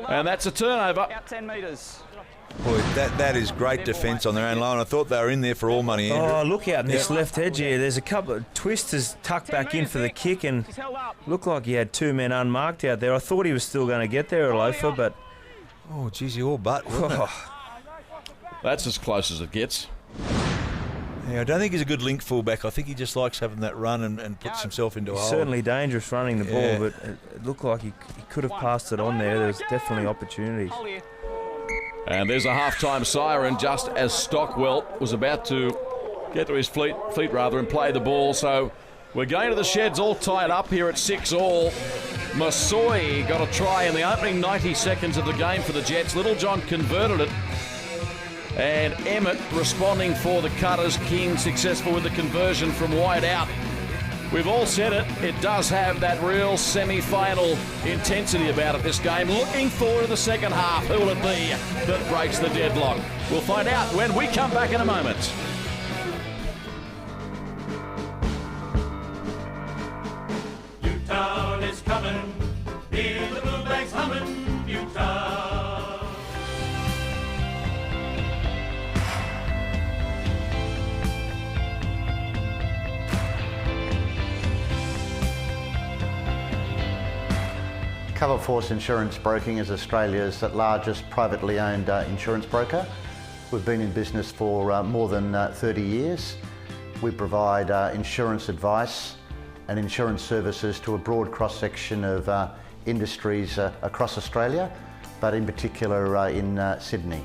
S1: And that's a turnover.
S7: Out 10 metres.
S5: Boy, that is great defence on their own line. I thought they were in there for all money, Andrew.
S6: Oh, look out in this left edge here. There's a couple of twisters tucked back in for the kick and looked like he had 2 men unmarked out there. I thought he was still going to get there, a loafer, but...
S5: Oh, geez, you all but, wasn't it?
S1: That's as close as it gets.
S5: Yeah, I don't think he's a good link fullback. I think he just likes having that run and puts himself into a hole.
S6: Certainly dangerous running the ball, but it looked like he could have passed it on there. There was definitely opportunities.
S1: And there's a halftime siren just as Stockwell was about to get to his feet and play the ball. So we're going to the sheds all tied up here at 6-all. Masoi got a try in the opening 90 seconds of the game for the Jets. Littlejohn converted it. And Emmett responding for the Cutters. King successful with the conversion from wide out. We've all said it. It does have that real semi-final intensity about it, this game. Looking forward to the second half. Who will it be that breaks the deadlock? We'll find out when we come back in a moment.
S8: Newtown is coming. Hear the boombanks humming. Newtown.
S9: Coverforce Insurance Broking is Australia's largest privately owned insurance broker. We've been in business for more than 30 years. We provide insurance advice and insurance services to a broad cross-section of industries across Australia, but in particular in Sydney.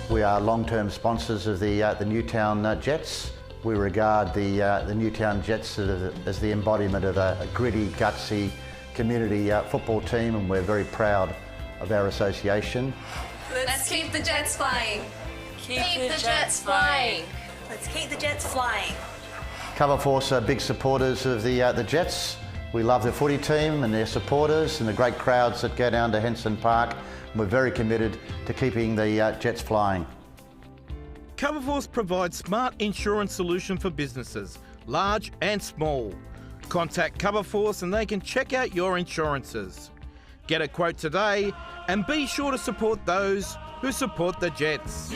S9: We are long-term sponsors of the Newtown Jets. We regard the Newtown Jets as the embodiment of a gritty, gutsy community football team, and we're very proud of our association.
S10: Let's keep the Jets flying. Keep the Jets flying.
S11: Let's keep the Jets flying.
S9: Coverforce are big supporters of the Jets. We love the footy team and their supporters and the great crowds that go down to Henson Park. We're very committed to keeping the Jets flying.
S12: Coverforce provides smart insurance solution for businesses, large and small. Contact Coverforce and they can check out your insurances. Get a quote today and be sure to support those who support the Jets.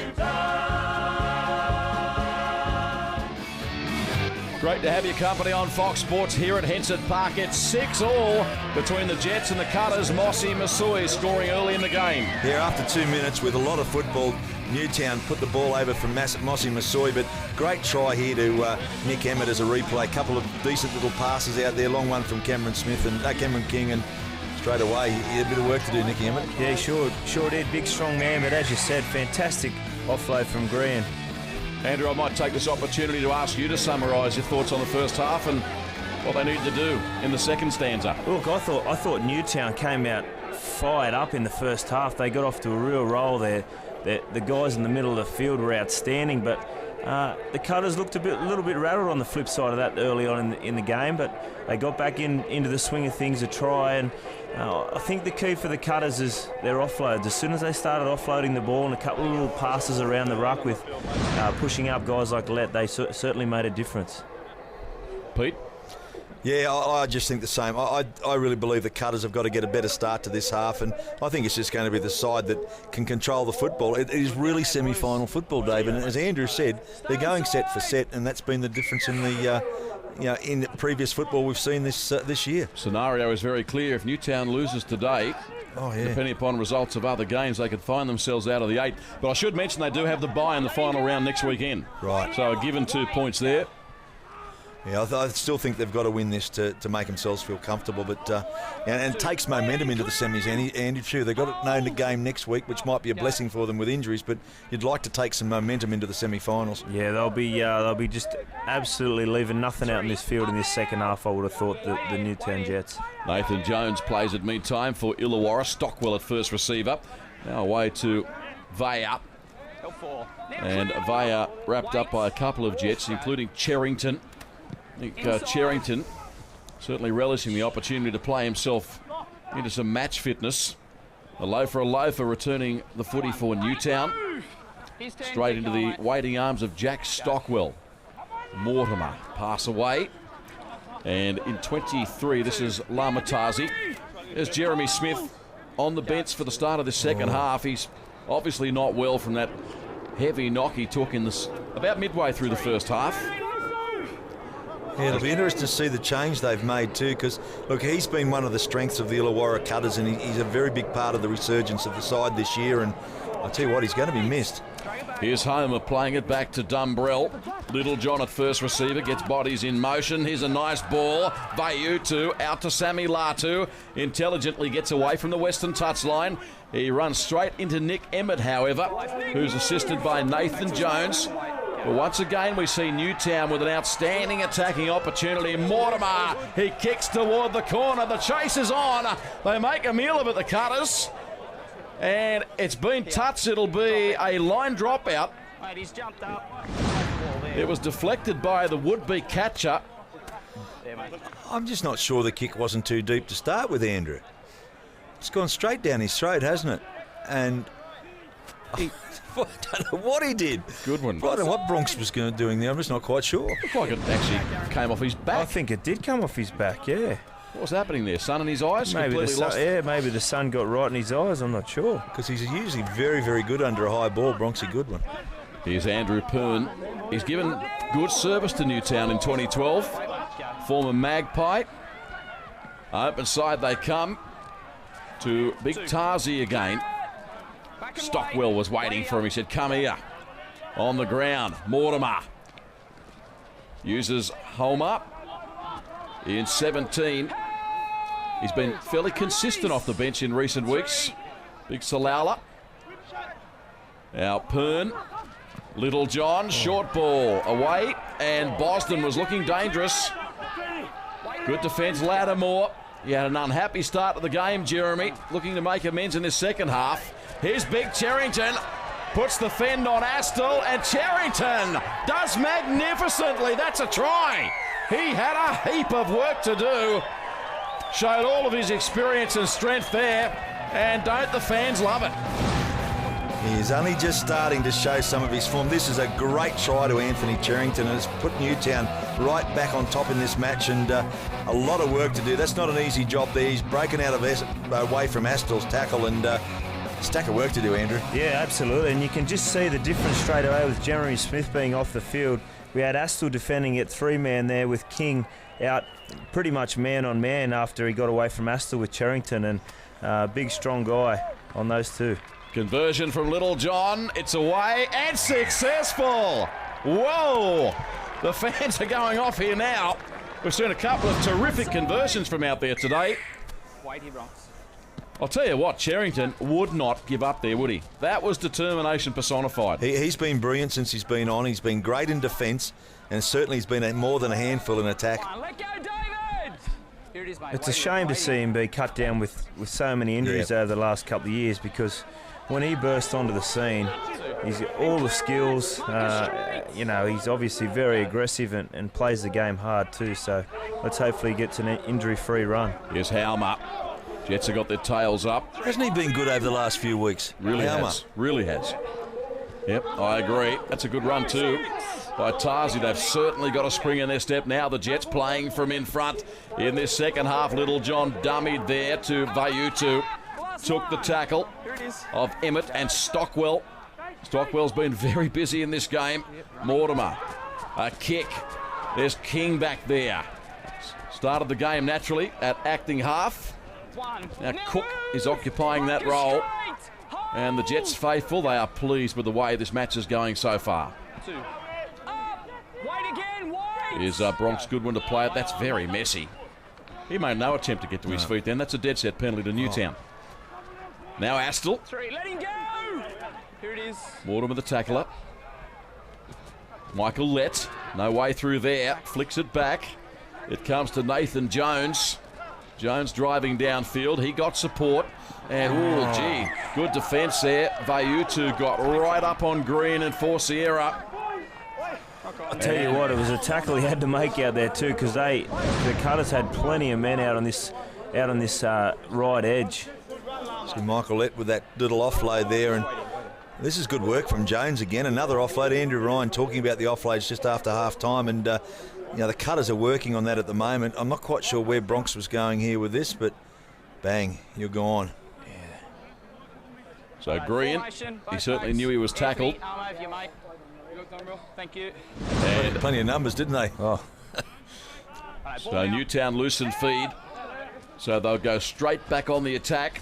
S1: Great to have your company on Fox Sports here at Henson Park. It's 6-all between the Jets and the Cutters. Mossy Masoi scoring early in the game.
S5: Yeah, after 2 minutes with a lot of football, Newtown put the ball over from Mossy Masoi, but great try here to Nick Emmett as a replay. Couple of decent little passes out there, long one from Cameron Smith and Cameron King, and straight away he had a bit of work to do, Nicky Emmett.
S6: Yeah, sure did. Big, strong man, but as you said, fantastic offload from Green.
S1: Andrew, I might take this opportunity to ask you to summarise your thoughts on the first half and what they need to do in the second stanza.
S6: Look, I thought Newtown came out fired up in the first half. They got off to a real roll there. The guys in the middle of the field were outstanding, but the Cutters looked a little bit rattled on the flip side of that early on in the game, but they got back into the swing of things to try, and I think the key for the Cutters is their offloads. As soon as they started offloading the ball and a couple of little passes around the ruck with pushing up guys like Lett, they certainly made a difference.
S1: Pete?
S5: Yeah, I just think the same. I really believe the Cutters have got to get a better start to this half, and I think it's just going to be the side that can control the football. It is really semi-final football, David, and as Andrew said, they're going set for set, and that's been the difference in the in previous football we've seen this year.
S1: Scenario is very clear. If Newtown loses today, depending upon results of other games, they could find themselves out of the 8. But I should mention they do have the bye in the final round next weekend.
S5: Right.
S1: So given 2 points there.
S5: Yeah, I still think they've got to win this to make themselves feel comfortable, but and it takes momentum into the semis. Andy, true, they've got no game next week, which might be a blessing for them with injuries, but you'd like to take some momentum into the semi-finals.
S6: Yeah, they'll be just absolutely leaving nothing out in this field in this second half. I would have thought the Newtown Jets.
S1: Nathan Jones plays at mid-time for Illawarra. Stockwell at first receiver. Now away to Vaya. And Vaya wrapped up by a couple of Jets, including Cherrington. I think Cherrington certainly relishing the opportunity to play himself into some match fitness. A loafer returning the footy for Newtown. Straight into the waiting arms of Jack Stockwell. Mortimer pass away. And in 23, this is Lamatazi. There's Jeremy Smith on the bench for the start of the second half. He's obviously not well from that heavy knock he took in about midway through the first half.
S5: Yeah, it'll be interesting to see the change they've made too, because, look, he's been one of the strengths of the Illawarra Cutters, and he's a very big part of the resurgence of the side this year, and I'll tell you what, he's going to be missed.
S1: Here's Homer playing it back to Dumbrell. Little John at first receiver, gets bodies in motion. Here's a nice ball. Vaiutu out to Sami Latu. Intelligently gets away from the western touchline. He runs straight into Nick Emmett, however, who's assisted by Nathan Jones. But once again, we see Newtown with an outstanding attacking opportunity. Mortimer, he kicks toward the corner. The chase is on. They make a meal of it, the Cutters. And it's been touched. It'll be a line dropout.
S7: He's jumped up.
S1: It was deflected by the would-be catcher.
S5: I'm just not sure the kick wasn't too deep to start with, Andrew. It's gone straight down his throat, hasn't it? And I don't know what he did.
S1: Good one.
S5: I don't know what Bronx was doing there. I'm just not quite sure.
S1: Looked like it actually came off his back.
S6: I think it did come off his back, yeah.
S1: What was happening there? Sun in his eyes?
S6: Maybe maybe the sun got right in his eyes. I'm not sure.
S5: Because he's usually very, very good under a high ball. Bronx a good one.
S1: Here's Andrew Pern. He's given good service to Newtown in 2012. Former Magpie. Open side they come to Big Tarzi again. Stockwell was waiting for him. He said, come here. On the ground, Mortimer uses Homer. In 17, he's been fairly consistent off the bench in recent weeks. Big Salala. Now Pern, Little John, short ball away, and Boston was looking dangerous. Good defence, Lattimore. He had an unhappy start to the game, Jeremy, looking to make amends in this second half. Here's Big Cherrington, puts the fend on Astle, and Cherrington does magnificently. That's a try. He had a heap of work to do. Showed all of his experience and strength there, and don't the fans love it?
S5: He's only just starting to show some of his form. This is a great try to Anthony Cherrington, and it's put Newtown right back on top in this match, and a lot of work to do. That's not an easy job there. He's broken out of away from Astle's tackle, and a stack of work to do, Andrew.
S6: Yeah, absolutely, and you can just see the difference straight away with Jeremy Smith being off the field. We had Astle defending at 3-man there with King out pretty much man on man after he got away from Astle with Cherrington, and big strong guy on those two.
S1: Conversion from Little John, it's away and successful. Whoa, the fans are going off here now. We've seen a couple of terrific conversions from out there today.
S7: Wait here, Bronx.
S1: I'll tell you what, Cherrington would not give up there, would he? That was determination personified.
S5: He's been brilliant since he's been on. He's been great in defence, and certainly he's been more than a handful in attack.
S7: Let go, David! Here it is, mate.
S6: It's a shame to see him be cut down with so many injuries over the last couple of years, because when he burst onto the scene, he's got all the skills. He's obviously very aggressive and plays the game hard too, so let's hopefully he gets an injury-free run.
S1: Here's Halmer. Jets have got their tails up.
S5: Hasn't he been good over the last few weeks?
S1: Really has. Really has. Yep, I agree. That's a good run too by Tarzi. They've certainly got a spring in their step now. The Jets playing from in front in this second half. Little John dummied there to Vaiutu. Took the tackle of Emmett and Stockwell. Stockwell's been very busy in this game. Mortimer, a kick. There's King back there. Started the game naturally at acting half. Now Cook is occupying that role. And the Jets faithful, they are pleased with the way this match is going so far. Here's Bronx Goodwin to play it. That's very messy. He made no attempt to get to his feet then. That's a dead set penalty to Newtown. Now Astle.
S7: Let him go. Here it is.
S1: Mortimer the tackler. Michael Lett. No way through there. Flicks it back. It comes to Nathan Jones. Jones driving downfield. He got support. And, oh, gee, good defence there. Vaiutu got right up on Green and Forciera.
S6: I'll tell you what, it was a tackle he had to make out there too, because the Cutters had plenty of men out on this right edge.
S5: So Michael Lett with that little offload there, and this is good work from Jones again. Another offload. Andrew Ryan talking about the offloads just after half time, and the Cutters are working on that at the moment. I'm not quite sure where Bronx was going here with this, but bang, you're gone. Yeah.
S1: So Green, he certainly knew he was tackled.
S7: Thank you.
S1: And
S5: plenty of numbers, didn't they?
S1: Oh. So Newtown loosen feed. So they'll go straight back on the attack.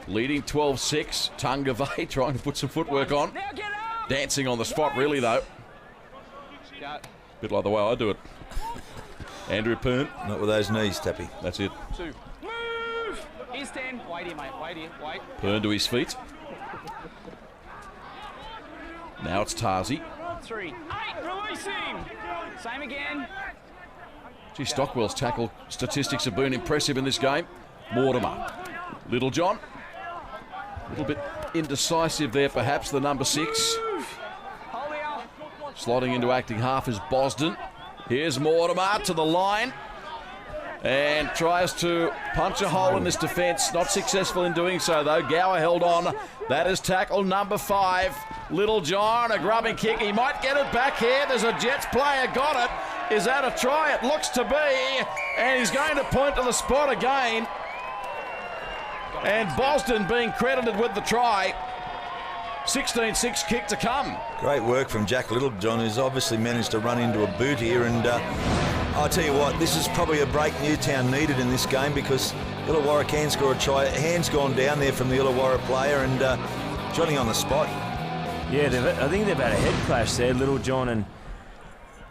S1: Leading 12-6. Tungavay trying to put some footwork on. Dancing on the spot, really, though. Bit like the way I do it. Andrew Pern.
S5: Not with those knees, Tappy.
S1: That's it.
S7: Move! He's 10. Wait here, mate. Wait here. Wait.
S1: Pern to his feet. Now it's Tarzi.
S7: 3. 8. Release him. Same again.
S1: Gee, Stockwell's tackle statistics have been impressive in this game. Mortimer. Little John. A little bit indecisive there, perhaps, the number 6. Slotting into acting half is Bosden. Here's Mortimer to the line. And tries to punch a hole in this defence. Not successful in doing so, though. Gower held on. That is tackle number 5. Little John, a grubbing kick. He might get it back here. There's a Jets player. Got it. Is that a try? It looks to be. And he's going to point to the spot again. And Boston being credited with the try. 16-6 kick to come.
S5: Great work from Jack Littlejohn, who's obviously managed to run into a boot here. And I'll tell you what, this is probably a break Newtown needed in this game, because Illawarra can score a try. Hand's gone down there from the Illawarra player, and Johnny on the spot.
S6: Yeah, I think they've had a head clash there, Littlejohn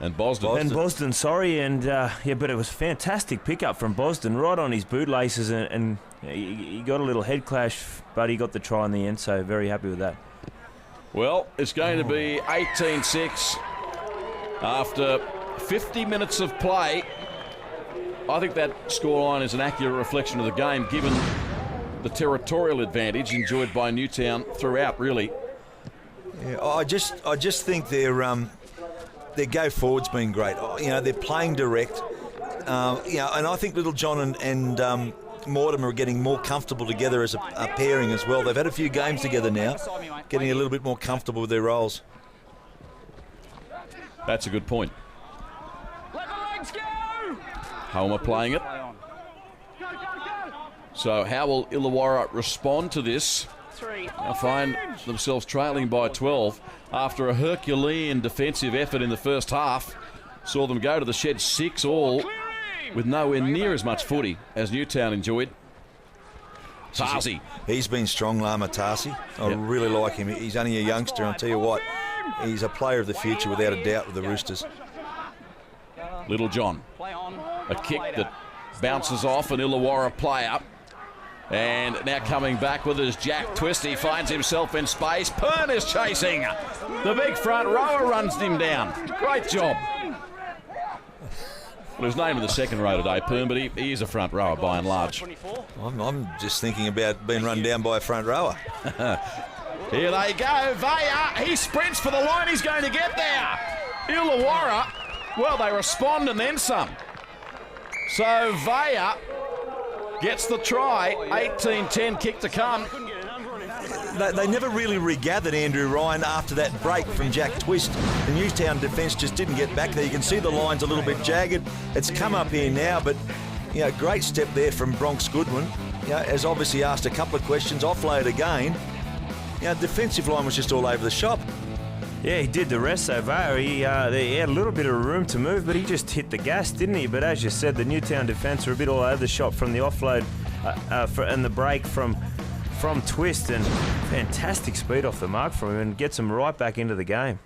S1: and Boston.
S6: And Boston, sorry, and but it was a fantastic pickup from Boston, right on his bootlaces, and he got a little head clash, but he got the try in the end, so very happy with that.
S1: Well, it's going to be 18-6 after 50 minutes of play. I think that scoreline is an accurate reflection of the game, given the territorial advantage enjoyed by Newtown throughout, really.
S5: Yeah, I just think their go forward's been great. They're playing direct. And I think Little John and Mortimer are getting more comfortable together as a pairing as well. They've had a few games together now, getting a little bit more comfortable with their roles.
S1: That's a good point. Homer playing it. So how will Illawarra respond to this? They'll find themselves trailing by 12 after a Herculean defensive effort in the first half. Saw them go to the shed 6 all, with nowhere near as much footy as Newtown enjoyed. Tarzi.
S5: He's been strong, Lama Tarzi. I really like him. He's only a youngster, and I'll tell you what, he's a player of the future without a doubt with the Roosters.
S1: Little John. A kick that bounces off an Illawarra player. And now coming back with his Jack Twist. He finds himself in space. Pern is chasing. The big front rower runs him down. Great job. Well, his name in the second row today, Pern, but he is a front rower by and large.
S5: I'm just thinking about being run down by a front rower.
S1: Here they go. Vaya, he sprints for the line. He's going to get there. Illawarra, well, they respond and then some. So Vaya gets the try. 18-10 kick to come.
S5: they never really regathered Andrew Ryan after that break from Jack Twist. The Newtown defence just didn't get back there. You can see the line's a little bit jagged. It's come up here now, but great step there from Bronx Goodwin. Has obviously asked a couple of questions, offload again. Defensive line was just all over the shop.
S6: Yeah, he did the rest so far. He had a little bit of room to move, but he just hit the gas, didn't he? But as you said, the Newtown defence were a bit all over the shop from the offload and the break from Twist, and fantastic speed off the mark from him and gets him right back into the game.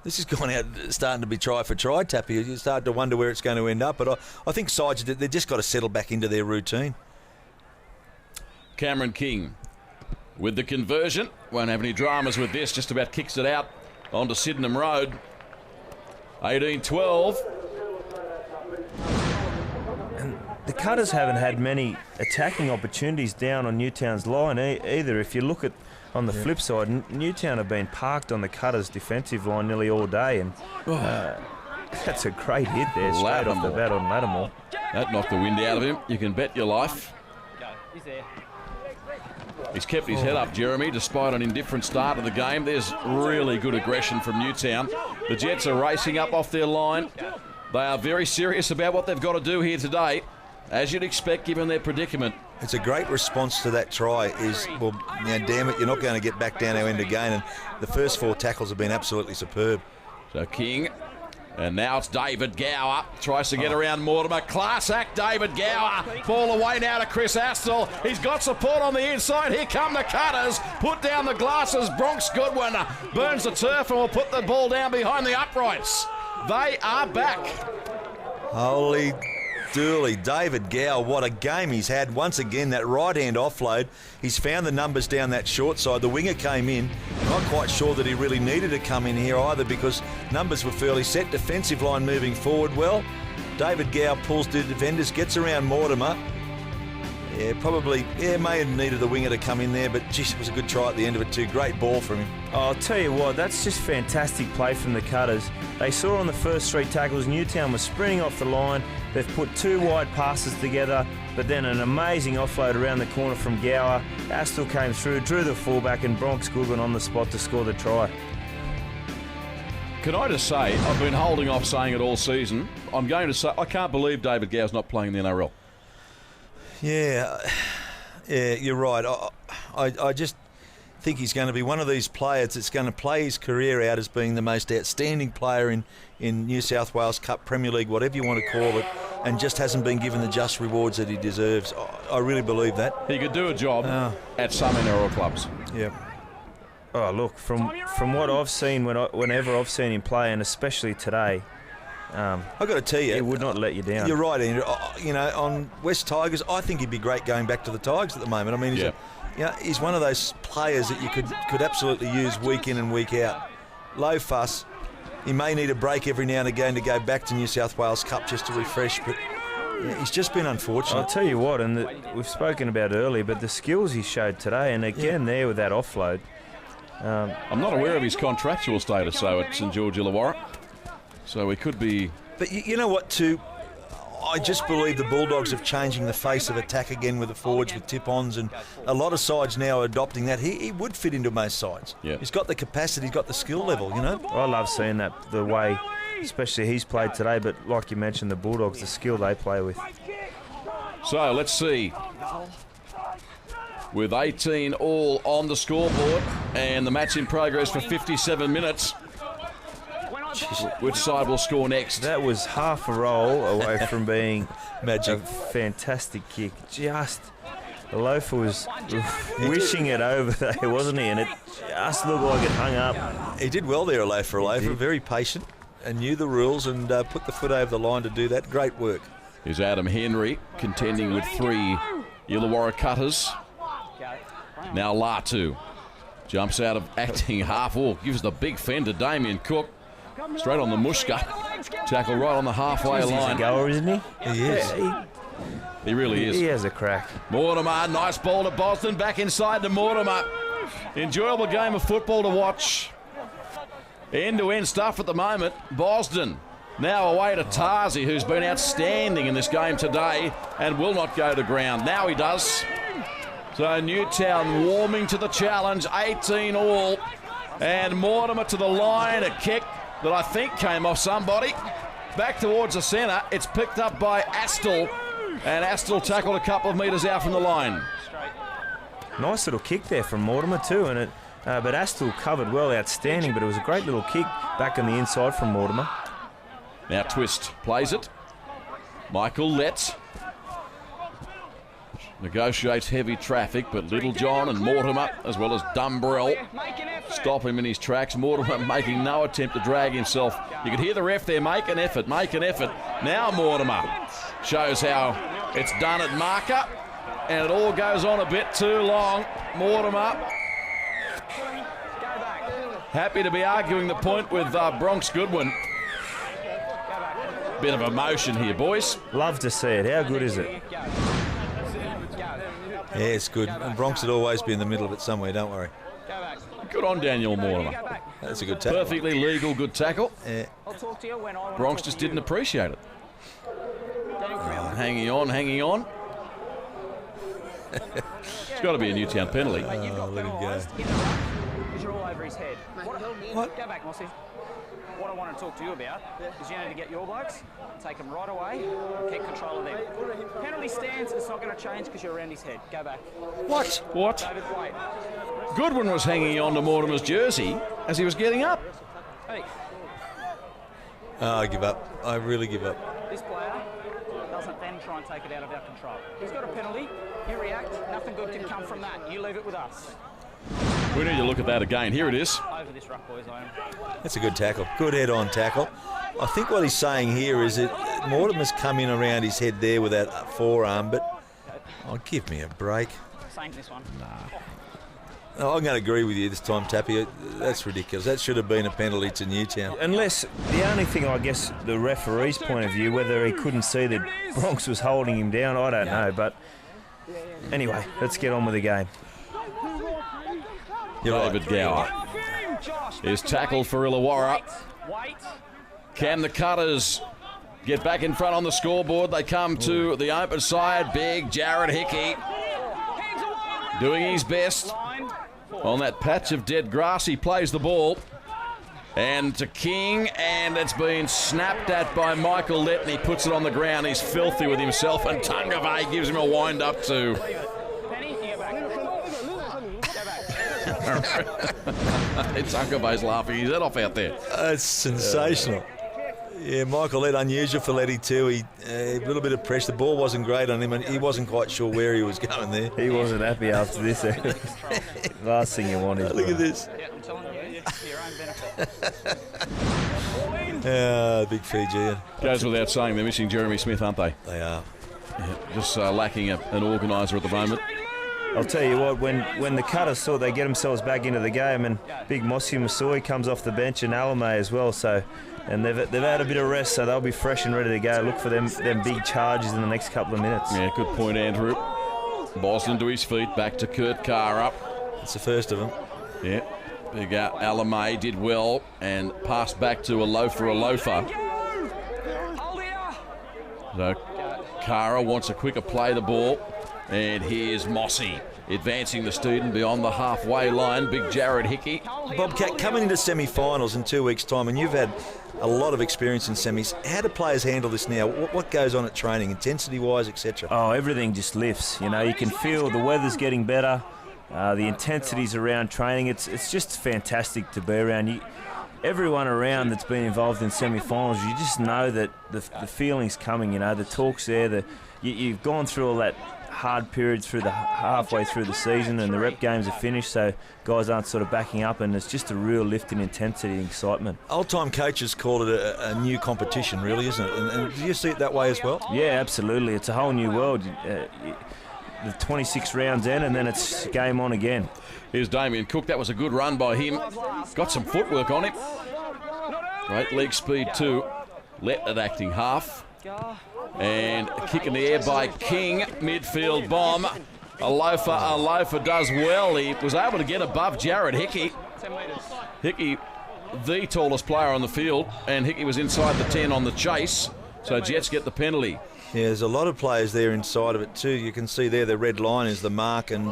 S5: This has gone out starting to be try for try, Tappy. You start to wonder where it's going to end up, but I think sides, they've just got to settle back into their routine.
S1: Cameron King with the conversion. Won't have any dramas with this, just about kicks it out onto Sydenham Road. 18-12.
S6: And the Cutters haven't had many attacking opportunities down on Newtown's line either. If you look at on the flip side, Newtown have been parked on the Cutters' defensive line nearly all day, and that's a great hit there, straight off the bat on Lattimore.
S1: That knocked the wind out of him. You can bet your life.
S7: He's there.
S1: He's kept his head up, Jeremy, despite an indifferent start of the game. There's really good aggression from Newtown. The Jets are racing up off their line. They are very serious about what they've got to do here today, as you'd expect given their predicament.
S5: It's a great response to that try damn it, you're not going to get back down our end again. And the first 4 tackles have been absolutely superb.
S1: So King, and now it's David Gower, tries to get around Mortimer. Class act, David Gower. Ball away now to Chris Astle. He's got support on the inside. Here come the Cutters. Put down the glasses. Bronx Goodwin burns the turf and will put the ball down behind the uprights. They are back.
S5: Holy Dooley, David Gower, what a game he's had. Once again, that right-hand offload. He's found the numbers down that short side. The winger came in. Not quite sure that he really needed to come in here either, because numbers were fairly set. Defensive line moving forward well. David Gower pulls the defenders, gets around Mortimer. May have needed the winger to come in there, but geez, it was a good try at the end of it too. Great ball from him.
S6: I'll tell you what, that's just fantastic play from the Cutters. They saw on the first 3 tackles, Newtown was sprinting off the line. They've put 2 wide passes together, but then an amazing offload around the corner from Gower. Astle came through, drew the fullback, and Bronx Goodwin on the spot to score the try.
S1: Can I just say, I've been holding off saying it all season. I'm going to say, I can't believe David Gower's not playing in the NRL.
S5: Yeah, you're right. I just think he's going to be one of these players that's going to play his career out as being the most outstanding player in New South Wales Cup, Premier League, whatever you want to call it, and just hasn't been given the just rewards that he deserves. I really believe that.
S1: He could do a job at some NRL clubs.
S5: Yeah.
S6: Oh, look, from what I've seen, whenever I've seen him play, and especially today,
S5: I've got to tell you,
S6: he would not let you down.
S5: You're right, Andrew. On West Tigers, I think he'd be great going back to the Tigers at the moment. I mean, he's one of those players that you could absolutely use week in and week out. Low fuss. He may need a break every now and again to go back to New South Wales Cup just to refresh, but he's just been unfortunate.
S6: I'll tell you what, and we've spoken about earlier, but the skills he showed today, and again there with that offload.
S1: I'm not aware of his contractual status, though, at St George Illawarra. So he could be...
S5: But you know what, too? I just believe the Bulldogs are changing the face of attack again with the forwards, with tip-ons, and a lot of sides now are adopting that. He would fit into most sides.
S1: Yeah.
S5: He's got the capacity, he's got the skill level, you know?
S6: I love seeing that, the way, especially he's played today, but like you mentioned, the Bulldogs, the skill they play with.
S1: So let's see. With 18 all on the scoreboard and the match in progress for 57 minutes. Which side will score next?
S6: That was half a roll away from being
S5: magic.
S6: A fantastic kick. Just, the loafer was wishing it over there, wasn't he? And it just looked like it hung up.
S5: He did well there, a loafer. Very patient and knew the rules and put the foot over the line to do that. Great work.
S1: Here's Adam Henry contending with 3 Illawarra Cutters. Now Latu jumps out of acting half walk, gives the big fend to Damien Cook. Straight on the mushka. Tackle right on the halfway line.
S6: He's a goer, isn't he?
S5: He is.
S1: He really is.
S6: He has a crack.
S1: Mortimer, nice ball to Boston. Back inside to Mortimer. Enjoyable game of football to watch. End-to-end stuff at the moment. Boston now away to Tarzi, who's been outstanding in this game today and will not go to ground. Now he does. So Newtown warming to the challenge, 18 all. And Mortimer to the line, a kick that I think came off somebody. Back towards the centre, it's picked up by Astle. And Astle tackled a couple of metres out from the line.
S6: Nice little kick there from Mortimer too, and but Astle covered well, outstanding, but it was a great little kick back on the inside from Mortimer.
S1: Now Twist plays it. Michael Letts negotiates heavy traffic, but Little John and Mortimer, as well as Dumbrell, stop him in his tracks. Mortimer making no attempt to drag himself. You could hear the ref there, make an effort, make an effort. Now Mortimer shows how it's done at marker, and it all goes on a bit too long. Mortimer happy to be arguing the point with Bronx Goodwin. Bit of emotion here, boys.
S6: Love to see it. How good is it?
S5: Yeah, it's good. And Bronx would always be in the middle of it somewhere, don't worry.
S1: Good on Daniel Mortimer.
S5: That's a good tackle.
S1: Perfectly legal, good tackle.
S5: Yeah.
S1: Bronx just didn't appreciate it. Hanging on, hanging on. It's got to be a Newtown penalty.
S5: Let him go.
S7: You're all over his head.
S5: What?
S7: Go back, Mossy. What I want to talk to you about is you need to get your blokes, take them right away, keep control of them. Penalty stands, it's not going to change because you're around his head. Go back.
S1: What?
S7: David, wait.
S1: Goodwin was hanging on to Mortimer's jersey as he was getting up.
S7: Hey.
S5: Oh, I give up. I really give up.
S7: This player doesn't then try and take it out of our control. He's got a penalty, you react, nothing good can come from that. You leave it with us.
S1: We need to look at that again. Here it is.
S7: Over this ruck boy zone.
S5: That's a good tackle. Good head-on tackle. I think what he's saying here is that Mortimer's come in around his head there with that forearm, but give me a break.
S7: Same this one.
S5: No, I'm going to agree with you this time, Tappy. That's ridiculous. That should have been a penalty to Newtown.
S6: Unless, the only thing, I guess, the referee's point of view, whether he couldn't see that Bronx was holding him down, I don't know. But anyway, let's get on with the game.
S1: David Gower is tackled for Illawarra. Can the Cutters get back in front on the scoreboard? They come to the open side. Big Jared Hickey doing his best on that patch of dead grass. He plays the ball. And to King, and it's been snapped at by Michael Lett, and he puts it on the ground. He's filthy with himself, and Tungavay gives him a wind-up too. Tungavay's laughing his head off out there.
S5: It's sensational. Yeah, Michael Lett, unusual for Letty too. A little bit of pressure. The ball wasn't great on him, and he wasn't quite sure where he was going there.
S6: He wasn't happy after this. Last thing you want is...
S5: Look at this.
S7: Yeah, I'm telling you, for your own benefit.
S5: Big Fijian.
S1: Goes without saying, they're missing Jeremy Smith, aren't they?
S5: They are.
S1: Yeah, just lacking an organiser at the moment.
S6: I'll tell you what, when the Cutters thought they get themselves back into the game, and big Mossy Masoi comes off the bench, and Alame as well, so... And they've had a bit of rest, so they'll be fresh and ready to go. Look for them big charges in the next couple of minutes.
S1: Yeah, good point, Andrew. Boston to his feet, back to Kurt Carr up.
S5: That's the first of them.
S1: Yeah, big Alame did well and passed back to a loafer. So Carr wants a quicker play the ball. And here's Mossy advancing the student beyond the halfway line. Big Jared Hickey.
S5: Bobcat, coming into semi-finals in 2 weeks' time, and you've had a lot of experience in semis. How do players handle this now? What goes on at training, intensity-wise, etc.?
S6: Oh, everything just lifts. You know, you can feel the weather's getting better. The intensities around training, it's just fantastic to be around. Everyone around that's been involved in semi-finals, you just know that the feeling's coming. You know, the talk's there. You've gone through all that hard period through the halfway through the season, and the rep games are finished, so guys aren't sort of backing up, and it's just a real lift in intensity and excitement.
S5: Old-time coaches call it a new competition, really, isn't it? And do you see it that way as well?
S6: Yeah, absolutely. It's a whole new world. The 26 rounds in, and then it's game on again.
S1: Here's Damien Cook. That was a good run by him. Got some footwork on him. Great leg speed too. Let it acting half. And a kick in the air by King. Midfield bomb. A loafer does well. He was able to get above Jared Hickey. Hickey, the tallest player on the field, and Hickey was inside the 10 on the chase. So Jets get the penalty.
S5: Yeah, there's a lot of players there inside of it too. You can see there the red line is the mark, and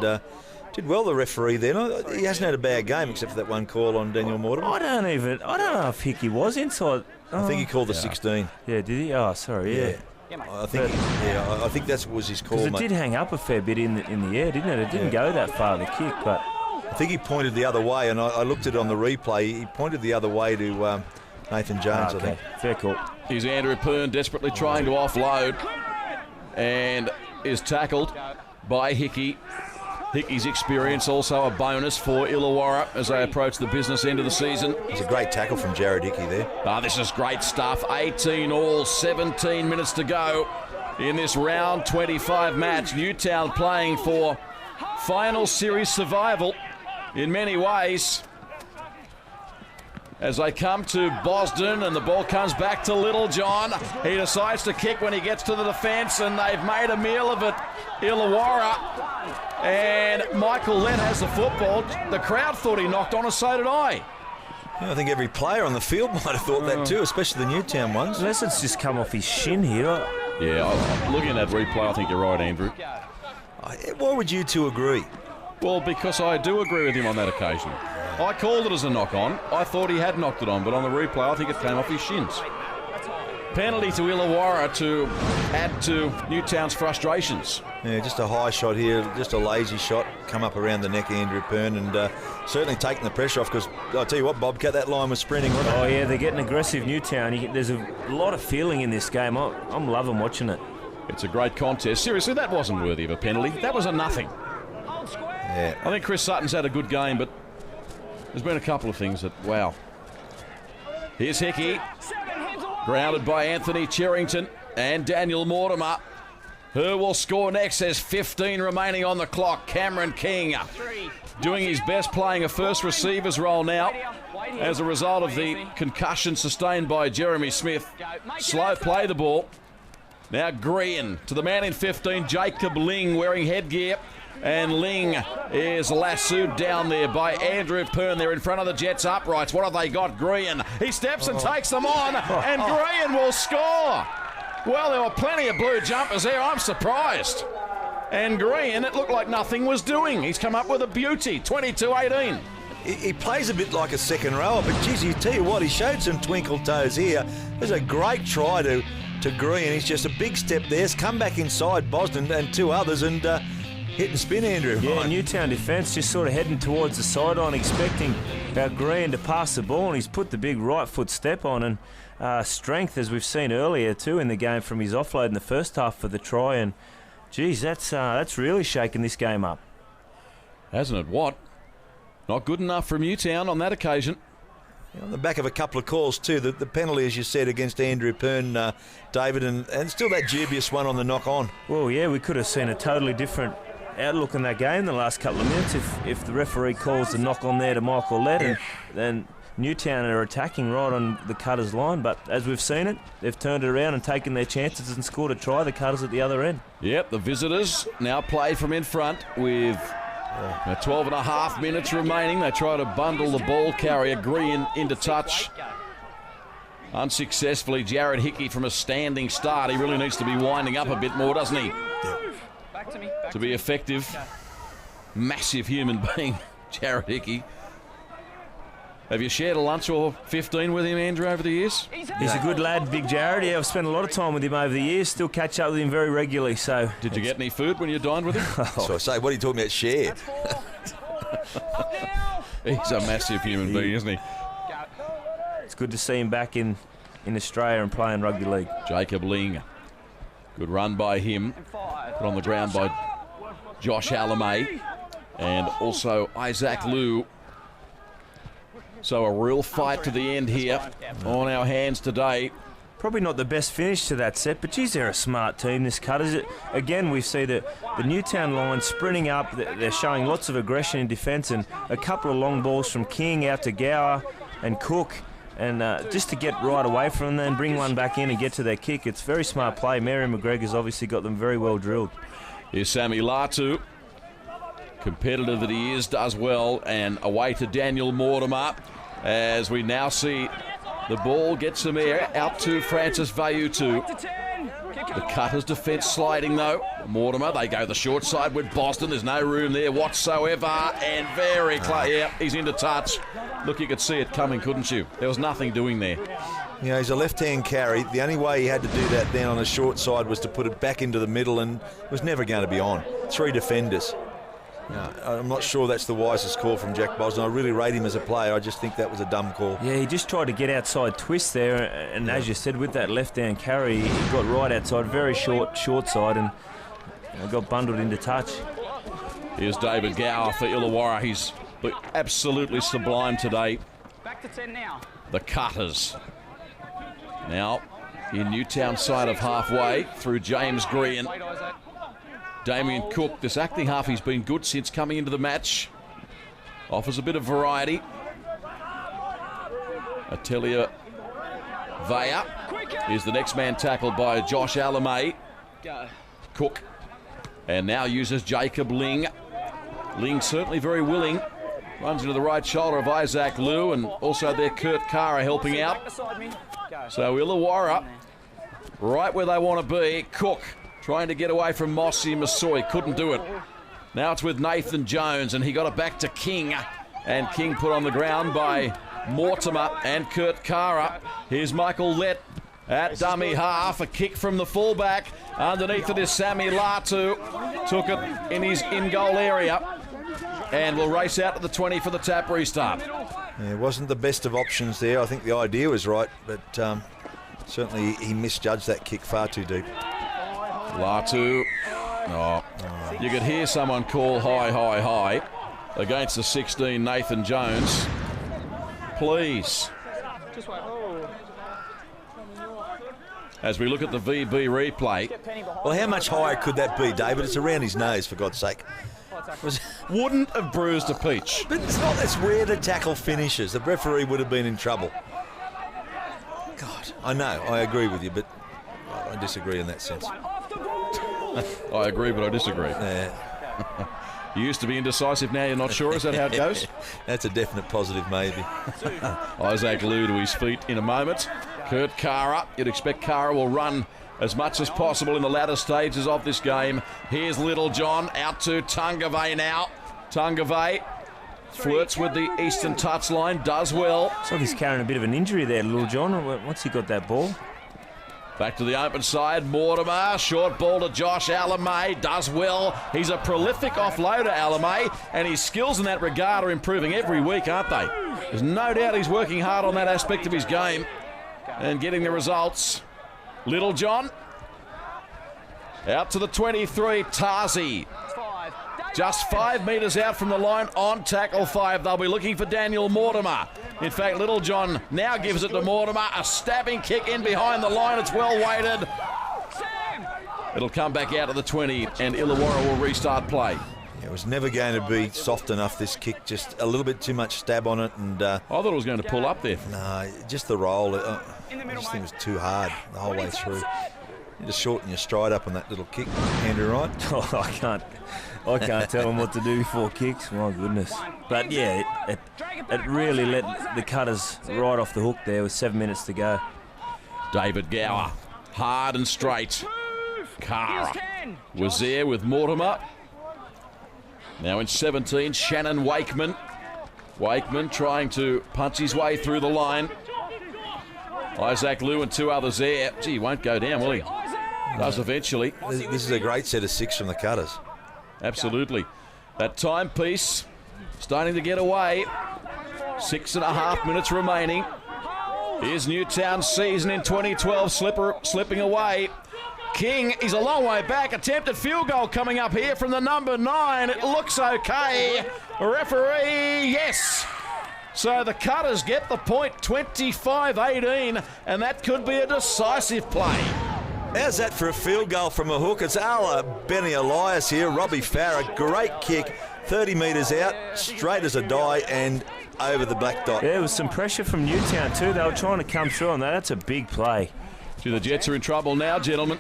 S5: did well the referee there. He hasn't had a bad game except for that one call on Daniel Mortimer.
S6: I don't know if Hickey was inside.
S5: I think he called the 16.
S6: Yeah, did he? Oh, sorry, yeah.
S5: I think that was his call,
S6: because it did hang up a fair bit in the air, didn't it? It didn't go that far, the kick, but
S5: I think he pointed the other way, and I looked at it on the replay. He pointed the other way to Nathan Jones, I think.
S6: Fair call.
S1: Here's Andrew Pern desperately trying to offload and is tackled by Hickey. Hickey's experience also a bonus for Illawarra as they approach the business end of the season.
S5: It's a great tackle from Jared Hickey there.
S1: This is great stuff. 18 all, 17 minutes to go in this round 25 match. Newtown playing for final series survival in many ways as they come to Boston, and the ball comes back to Littlejohn. He decides to kick when he gets to the defence, and they've made a meal of it, Illawarra. And Michael Lett has the football. The crowd thought he knocked on, and so did I.
S5: Yeah, I think every player on the field might have thought that too, especially the Newtown ones.
S6: Unless it's just come off his shin here.
S1: Yeah, looking at that replay, I think you're right, Andrew.
S5: Why would you two agree?
S1: Well, because I do agree with him on that occasion. I called it as a knock-on. I thought he had knocked it on, but on the replay, I think it came off his shins. Penalty to Illawarra to add to Newtown's frustrations.
S5: Yeah, just a high shot here, just a lazy shot, come up around the neck of Andrew Pern, and certainly taking the pressure off, because I'll tell you what, Bobcat, that line was sprinting, wasn't it?
S6: Oh yeah, they're getting aggressive, Newtown. There's a lot of feeling in this game. I'm loving watching it.
S1: It's a great contest. Seriously, that wasn't worthy of a penalty. That was a nothing.
S5: Yeah.
S1: I think Chris Sutton's had a good game, but there's been a couple of things that, wow. Here's Hickey, grounded by Anthony Cherrington and Daniel Mortimer. Who will score next? There's 15 remaining on the clock. Cameron King doing his best, playing a first receiver's role now as a result of the concussion sustained by Jeremy Smith. Slow play the ball. Now Green to the man in 15, Jacob Ling, wearing headgear. And Ling is lassoed down there by Andrew Pern. They're in front of the Jets uprights. What have they got? Green. He steps and takes them on, and Green will score. Well, there were plenty of blue jumpers there. I'm surprised. And Green, it looked like nothing was doing. He's come up with a beauty. 22-18.
S5: He plays a bit like a second rower, but geez, you tell you what, he showed some twinkle toes here. There's a great try to Green. He's just a big step there. He's come back inside Boston and two others, and hit and spin, Andrew.
S6: Yeah,
S5: right.
S6: Newtown defence just sort of heading towards the sideline, expecting Green to pass the ball, and he's put the big right foot step on, and strength, as we've seen earlier too in the game from his offload in the first half for the try, and geez, that's really shaken this game up.
S1: Hasn't it? What? Not good enough from Newtown on that occasion.
S5: On the back of a couple of calls too, the penalty, as you said, against Andrew Pern, David, and still that dubious one on the knock-on.
S6: Well, yeah, we could have seen a totally different outlook in that game the last couple of minutes if the referee calls the knock-on there to Michael Lett, and then Newtown are attacking right on the Cutters line, but as we've seen it, they've turned it around and taken their chances and scored a try, the Cutters at the other end.
S1: Yep, the visitors now play from in front with 12 and a half minutes remaining. They try to bundle the ball carrier Green into touch. Unsuccessfully, Jared Hickey from a standing start. He really needs to be winding up a bit more, doesn't he? To be effective. Massive human being, Jared Hickey. Have you shared a lunch or 15 with him, Andrew, over the years?
S6: He's a good lad, Big Jared. Yeah, I've spent a lot of time with him over the years. Still catch up with him very regularly. So,
S1: did you get any food when you dined with him?
S5: So I say, what are you talking about? Share.
S1: He's a massive human being, isn't he?
S6: It's good to see him back in Australia and playing rugby league.
S1: Jacob Ling, good run by him. Put on the ground by Josh Alamay and also Isaac Liu. So a real fight to the end here on our hands today.
S6: Probably not the best finish to that set, but geez, they're a smart team, this Cutters. Again, we see the Newtown line sprinting up. They're showing lots of aggression in defence, and a couple of long balls from King out to Gower and Cook, and just to get right away from them and bring one back in and get to their kick. It's very smart play. Mary McGregor's obviously got them very well drilled.
S1: Here's Sammy Latu. Competitive that he is, does well, and away to Daniel Mortimer as we now see the ball get some air out to Francis Vaiutu. The Cutters defence sliding though. Mortimer, they go the short side with Boston. There's no room there whatsoever, and very close. Yeah, he's into touch. Look, you could see it coming, couldn't you? There was nothing doing there.
S5: You know, he's a left-hand carry. The only way he had to do that then on the short side was to put it back into the middle, and it was never going to be on. 3 defenders. I'm not sure that's the wisest call from Jack Boston. I really rate him as a player. I just think that was a dumb call.
S6: Yeah, he just tried to get outside twist there, and as you said, with that left-hand carry, he got right outside, very short side, and got bundled into touch.
S1: Here's David Gower for Illawarra. He's absolutely sublime today.
S7: Back to 10 now.
S1: The Cutters. Now, in Newtown side of halfway through James Green. Damien Cook, this acting half, he's been good since coming into the match. Offers a bit of variety. Atelia Vaya is the next man tackled by Josh Alamay. Cook. And now uses Jacob Ling. Ling certainly very willing. Runs into the right shoulder of Isaac Liu, and also there Kurt Kara helping out. So Illawarra right where they want to be. Cook trying to get away from Mossy Masoi, couldn't do it. Now it's with Nathan Jones, and he got it back to King, and King put on the ground by Mortimer and Kurt Kara. Here's Michael Lett at dummy half, a kick from the fullback. Underneath it is Sammy Latu, took it in his in-goal area, and will race out to the 20 for the tap restart.
S5: Yeah, it wasn't the best of options there. I think the idea was right, but certainly he misjudged that kick far too deep.
S1: Latu, you could hear someone call high against the 16 Nathan Jones. Please. As we look at the VB replay.
S5: Well, how much higher could that be, David? It's around his nose, for God's sake.
S1: Wouldn't have bruised a peach.
S5: But it's not, that's where the tackle finishes. The referee would have been in trouble. God, I know, I agree with you, but I disagree in that sense.
S1: I agree, but I disagree.
S5: Yeah.
S1: You used to be indecisive, now you're not sure. Is that how it goes?
S5: That's a definite positive, maybe.
S1: Isaac Liu to his feet in a moment. Kurt Kara, you'd expect Kara will run as much as possible in the latter stages of this game. Here's Little John out to Tungavay now. Tungavay flirts with the eastern touchline, does well.
S6: Looks like he's carrying a bit of an injury there, Little John. Once he got that ball.
S1: Back to the open side, Mortimer, short ball to Josh Alamay, does well. He's a prolific offloader, Alamay, and his skills in that regard are improving every week, aren't they? There's no doubt he's working hard on that aspect of his game and getting the results. Little John, out to the 23, Tarzi. Just 5 metres out from the line on tackle 5. They'll be looking for Daniel Mortimer. In fact, Little John now gives it to Mortimer. A stabbing kick in behind the line. It's well weighted. It'll come back out to the 20, and Illawarra will restart play.
S5: It was never going to be soft enough, this kick. Just a little bit too much stab on it. And
S1: I thought it was going to pull up there.
S5: No, just the roll. I just think it was too hard the whole way through. You just shorten your stride up on that little kick, Andrew, right?
S6: Oh, I can't tell him what to do before kicks. My goodness. But yeah, it really let the Cutters right off the hook there with 7 minutes to go.
S1: David Gower, hard and straight. Kara was there with Mortimer. Now in 17, Shannon Wakeman. Wakeman trying to punch his way through the line. Isaac Liu and 2 others there. Gee, he won't go down, will he? Does eventually.
S5: This is a great set of 6 from the Cutters.
S1: Absolutely. That timepiece starting to get away. 6.5 minutes remaining. Here's Newtown's season in 2012 slipping away. King, he's a long way back. Attempted field goal coming up here from the number 9. It looks okay. Referee, yes. So the Cutters get the point, 25-18, and that could be a decisive play.
S5: How's that for a field goal from a hook? It's Ala Benny Elias here. Robbie Farah, great kick, 30 metres out, straight as a die and over the black dot.
S6: There was some pressure from Newtown too. They were trying to come through on that. That's a big play.
S1: Gee, the Jets are in trouble now, gentlemen.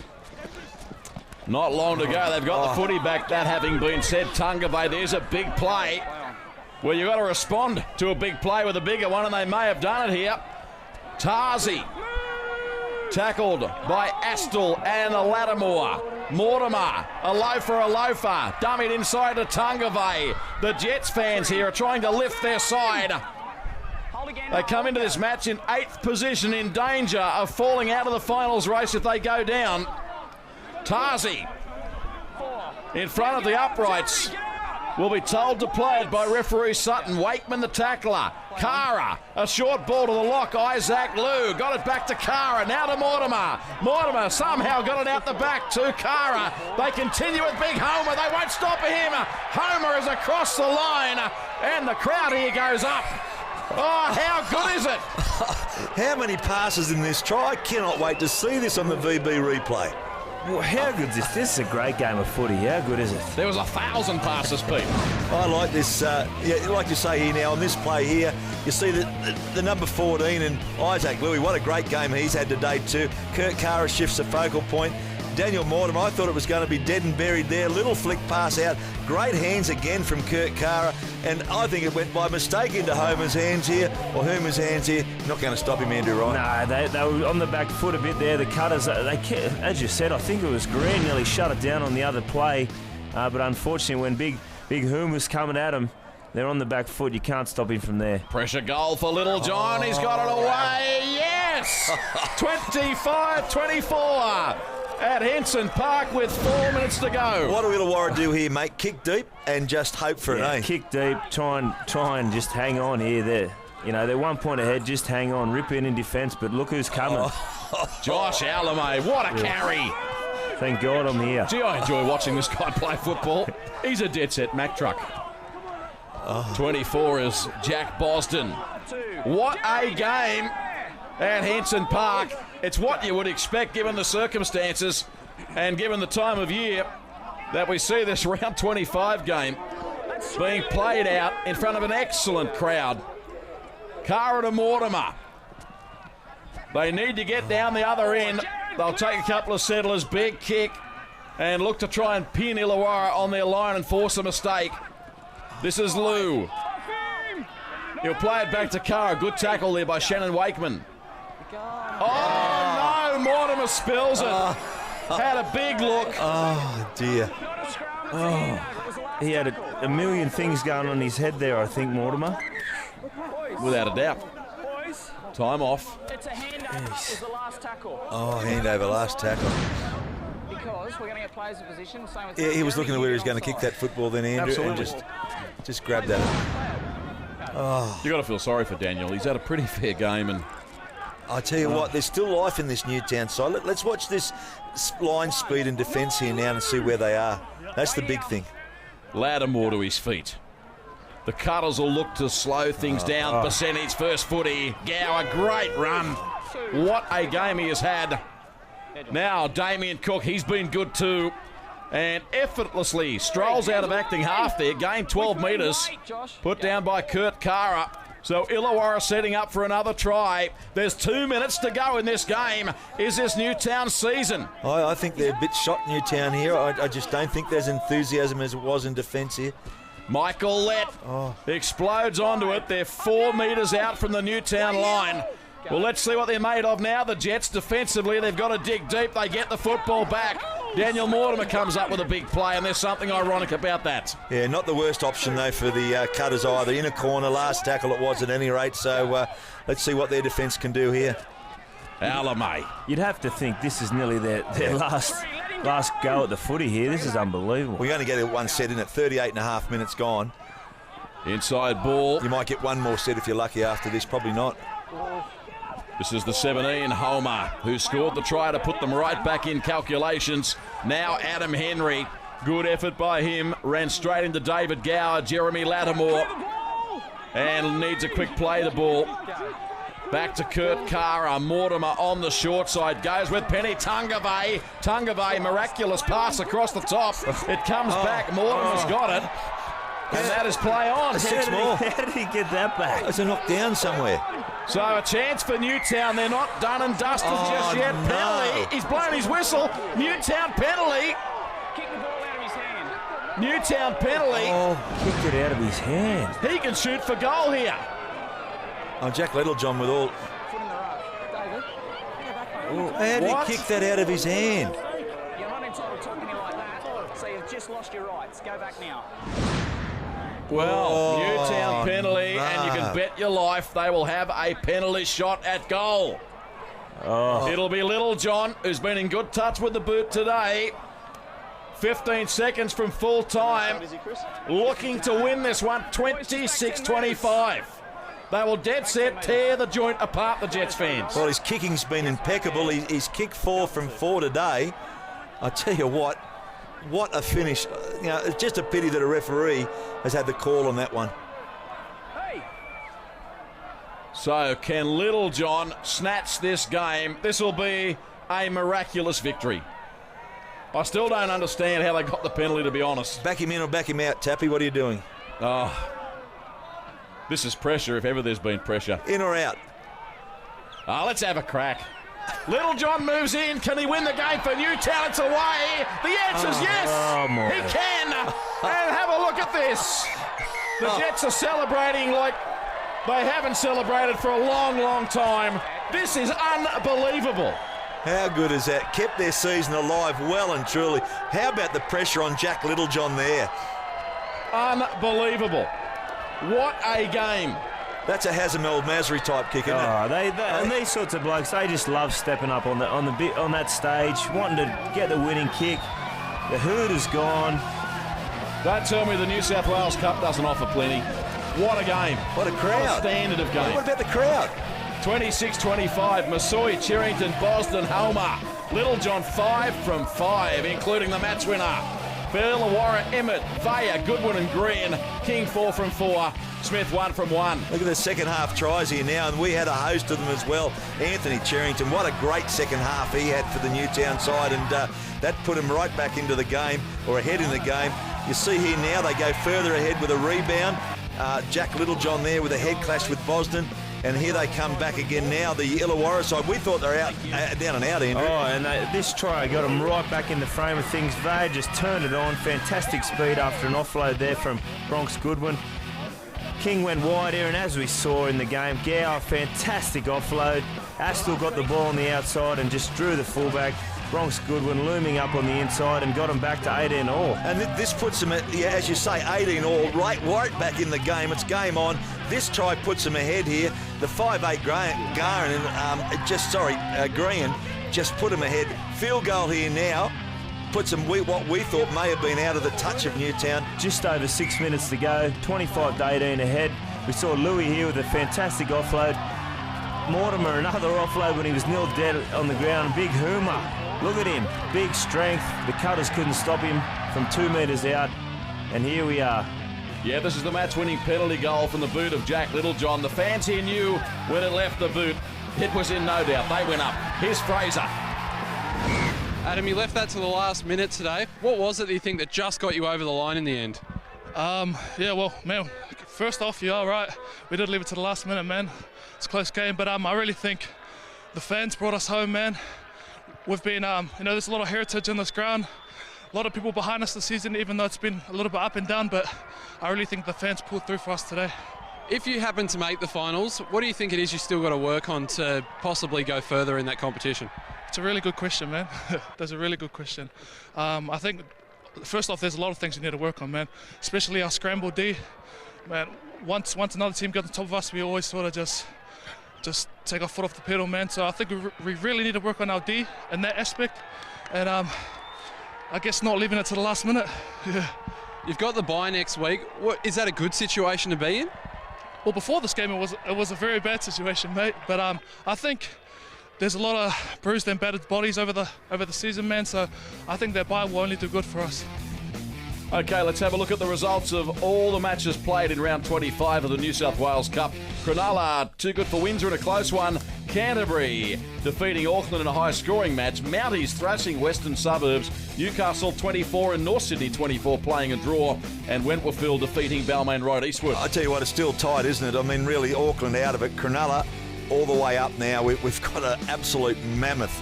S1: Not long to go. They've got the footy back. That having been said, Tungavay, there's a big play. Well, you've got to respond to a big play with a bigger one, and they may have done it here. Tarzi Tackled by Astle and Lattimore. Mortimer, a loafer, dummied inside to Tungavay. The Jets fans here are trying to lift their side. They come into this match in 8th position, in danger of falling out of the finals race if they go down. Tarzi in front of the uprights will be told to play it by referee Sutton. Wakeman the tackler. Kara, a short ball to the lock. Isaac Liu got it back to Kara. Now to Mortimer. Mortimer somehow got it out the back to Kara. They continue with Big Homer. They won't stop him. Homer is across the line, and the crowd here goes up. Oh, how good is it?
S5: How many passes in this try? I cannot wait to see this on the VB replay.
S6: Well, how good is this? This is a great game of footy. How good is it?
S1: There was 1,000 passes, Pete.
S5: I like this, like you say here now, on this play here, you see the number 14 and Isaac Louis, what a great game he's had today too. Kurt Kara shifts the focal point. Daniel Mortimer, I thought it was going to be dead and buried there. Little flick pass out. Great hands again from Kurt Kara. And I think it went by mistake into Homer's hands here, or Homer's hands here. Not going to stop him, Andrew Ryan.
S6: No, they were on the back foot a bit there. The Cutters, as you said, I think it was Green nearly shut it down on the other play. But unfortunately, when Big Hoom was coming at him, they're on the back foot. You can't stop him from there.
S1: Pressure goal for Little John. He's got it away. Yes! 25-24. At Henson Park with 4 minutes to go.
S5: What do Illawarra do here, mate? Kick deep and just hope for it, eh?
S6: Kick deep, try and just hang on here. They're 1 point ahead, just hang on, rip in defence, but look who's coming.
S1: Josh Alamay, what a carry.
S6: Thank God I'm here.
S1: Gee, I enjoy watching this guy play football. He's a dead set Mack truck. 24 is Jack Boston. What a game at Henson Park. It's what you would expect given the circumstances and given the time of year that we see this round 25 game being played out in front of an excellent crowd. Kara to Mortimer. They need to get down the other end. They'll take a couple of settlers, big kick, and look to try and pin Illawarra on their line and force a mistake. This is Lou. He'll play it back to Kara. Good tackle there by Shannon Wakeman. Oh, no, Mortimer spills it. Had a big look.
S5: Oh, dear.
S6: He had a million things going on in his head there, I think, Mortimer.
S1: Without a doubt. Time off.
S7: It's a handover is the last tackle.
S5: Oh, handover, last tackle.
S7: Because we're going to get players in position. Same with
S5: He was looking at where he was going to kick that football then, Andrew, and just grabbed that.
S1: You got to feel sorry for Daniel. He's had a pretty fair game, and
S5: I tell you what, there's still life in this Newtown side. Let's watch this line speed and defence here now and see where they are. That's the big thing.
S1: Lattimore to his feet. The Cutters will look to slow things down. Percentage first footy. Gow, a great run. What a game he has had. Now Damien Cook, he's been good too. And effortlessly strolls out of acting half there. Gained 12 metres. Put down by Kurt Kara. So Illawarra setting up for another try. There's 2 minutes to go in this game. Is this Newtown season?
S5: I think they're a bit shot, Newtown here. I just don't think there's enthusiasm as it was in defence here.
S1: Michael Lett explodes onto it. They're 4 metres out from the Newtown line. Well, let's see what they're made of now. The Jets defensively, they've got to dig deep. They get the football back. Daniel Mortimer comes up with a big play, and there's something ironic about that.
S5: Yeah, not the worst option, though, for the Cutters either. In a corner, last tackle it was at any rate. So let's see what their defence can do here.
S1: Alamay.
S6: You'd have to think this is nearly their last go at the footy here. This is unbelievable.
S5: We're going to get it one set in at 38 and a half minutes gone.
S1: Inside ball.
S5: You might get one more set if you're lucky after this. Probably not.
S1: This is the 17, Homer, who scored the try to put them right back in calculations. Now Adam Henry. Good effort by him. Ran straight into David Gower, Jeremy Lattimore. And needs a quick play the ball. Back to Kurt Kara. Mortimer on the short side. Goes with Penny Tungavay. Tungavay, miraculous pass across the top. It comes back. Mortimer's got it. And that is play on.
S5: 6 more.
S6: How did he get that back?
S5: It's a knock down somewhere.
S1: So a chance for Newtown. They're not done and dusted just yet.
S5: No.
S1: Penalty. He's blown his whistle. Newtown penalty.
S7: Kick the ball out of his hand.
S1: Newtown penalty.
S6: Kicked it out of his hand.
S1: He can shoot for goal here.
S5: Jack Littlejohn with all. How did he kick that out of his hand?
S7: You're not entitled to talk to me like that, so you've just lost your rights. Go back now.
S1: Well, Newtown penalty, and you can bet your life they will have a penalty shot at goal. It'll be Little John, who's been in good touch with the boot today. 15 seconds from full time, looking to win this one, 26-25. They will dead set tear the joint apart, the Jets fans.
S5: Well, his kicking's been impeccable. He's kicked 4 from 4 today. I tell you what a finish. You know, it's just a pity that a referee has had the call on that one.
S1: So can Little John snatch this game? This will be a miraculous victory. I still don't understand how they got the penalty, to be honest.
S5: Back him in or back him out, Tappy. What are you doing?
S1: This is pressure if ever there's been pressure.
S5: In or out?
S1: Let's have a crack. Little John moves in. Can he win the game for Newtown? It's away. The answer's yes. He can. And have a look at this. The Jets are celebrating like they haven't celebrated for a long, long time. This is unbelievable.
S5: How good is that? Kept their season alive well and truly. How about the pressure on Jack Littlejohn there?
S1: Unbelievable. What a game.
S5: That's a Hazem El Masri type kick, isn't it?
S6: And these sorts of blokes, they just love stepping up on that stage, wanting to get the winning kick. The hood is gone.
S1: Don't tell me the New South Wales Cup doesn't offer plenty. What a game.
S5: What a crowd.
S1: What a standard of game.
S5: What about the crowd?
S1: 26-25, Masoi, Cherrington, Boston, Homer. Littlejohn 5 from 5, including the match winner. Illawarra, Emmett, Vaya, Goodwin and Green. King 4 from 4, Smith 1 from 1.
S5: Look at the second half tries here now, and we had a host of them as well. Anthony Cherrington, what a great second half he had for the Newtown side, and that put him right back into the game, or ahead in the game. You see here now they go further ahead with a rebound. Jack Littlejohn there with a head clash with Boston. And here they come back again now, the Illawarra side. We thought they were out, down and out, Andrew.
S6: And this try got them right back in the frame of things. They just turned it on. Fantastic speed after an offload there from Bronx Goodwin. King went wide here, and as we saw in the game, Gower, fantastic offload. Astle got the ball on the outside and just drew the fullback. Bronx Goodwin looming up on the inside and got him back to 18 all.
S5: And this puts them at, as you say, 18 all, right back in the game. It's game on. This try puts them ahead here. The 5'8" Green just put them ahead. Field goal here now puts them what we thought may have been out of the touch of Newtown.
S6: Just over 6 minutes to go, 25-18 ahead. We saw Louis here with a fantastic offload. Mortimer, another offload when he was nil dead on the ground. Big Hoomer. Look at him, big strength. The Cutters couldn't stop him from 2 metres out, and here we are.
S1: Yeah, this is the match-winning penalty goal from the boot of Jack Littlejohn. The fans here knew when it left the boot, it was in no doubt. They went up. Here's Fraser.
S2: Adam, you left that to the last minute today. What was it that you think that just got you over the line in the end?
S13: Yeah, well, man, first off, you are right. We did leave it to the last minute, man. It's a close game, but I really think the fans brought us home, man. We've been, there's a lot of heritage in this ground. A lot of people behind us this season, even though it's been a little bit up and down, but I really think the fans pulled through for us today.
S2: If you happen to make the finals, what do you think it is you still got to work on to possibly go further in that competition?
S13: It's a really good question, man. That's a really good question. I think, first off, there's a lot of things we need to work on, man, especially our scramble D. Man, once another team got on top of us, we always sort of just take our foot off the pedal, man. So I think we really need to work on our D in that aspect, and I guess not leaving it to the last minute. Yeah.
S2: You've got the bye next week. Is that a good situation to be in?
S13: Well, before this game, it was a very bad situation, mate. But I think there's a lot of bruised and battered bodies over the season, man. So I think that bye will only do good for us.
S1: Okay, let's have a look at the results of all the matches played in round 25 of the New South Wales Cup. Cronulla, too good for Windsor in a close one. Canterbury defeating Auckland in a high-scoring match. Mounties thrashing Western Suburbs. Newcastle 24 and North Sydney 24 playing a draw. And Wentworthville defeating Balmain Road Eastwood.
S5: I tell you what, it's still tight, isn't it? I mean, really, Auckland out of it. Cronulla all the way up now. We've got an absolute mammoth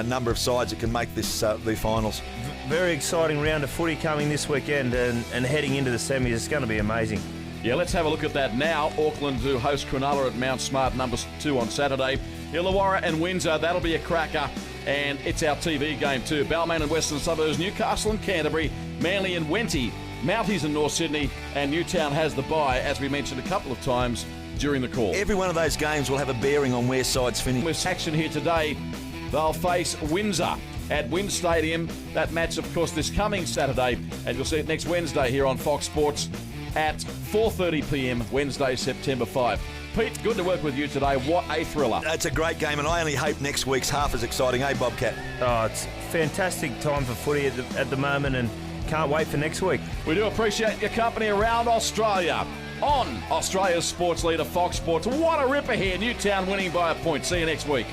S5: number of sides that can make this the finals.
S6: Very exciting round of footy coming this weekend and heading into the semis. It's going to be amazing.
S1: Yeah, let's have a look at that now. Auckland to host Cronulla at Mount Smart, number 2 on Saturday. Illawarra and Windsor, that'll be a cracker. And it's our TV game too. Balmain and Western Suburbs, Newcastle and Canterbury, Manly and Wenty, Mounties and North Sydney, and Newtown has the bye, as we mentioned a couple of times during the call.
S5: Every one of those games will have a bearing on where sides finish.
S1: With action here today, they'll face Windsor at Wynn Stadium. That match, of course, this coming Saturday, and you'll see it next Wednesday here on Fox Sports at 4:30 p.m, Wednesday, September 5. Pete, good to work with you today. What a thriller.
S5: It's a great game, and I only hope next week's half as exciting, eh, Bobcat?
S6: Oh, it's fantastic time for footy at the moment, and can't wait for next week.
S1: We do appreciate your company around Australia on Australia's sports leader, Fox Sports. What a ripper here. Newtown winning by a point. See you next week.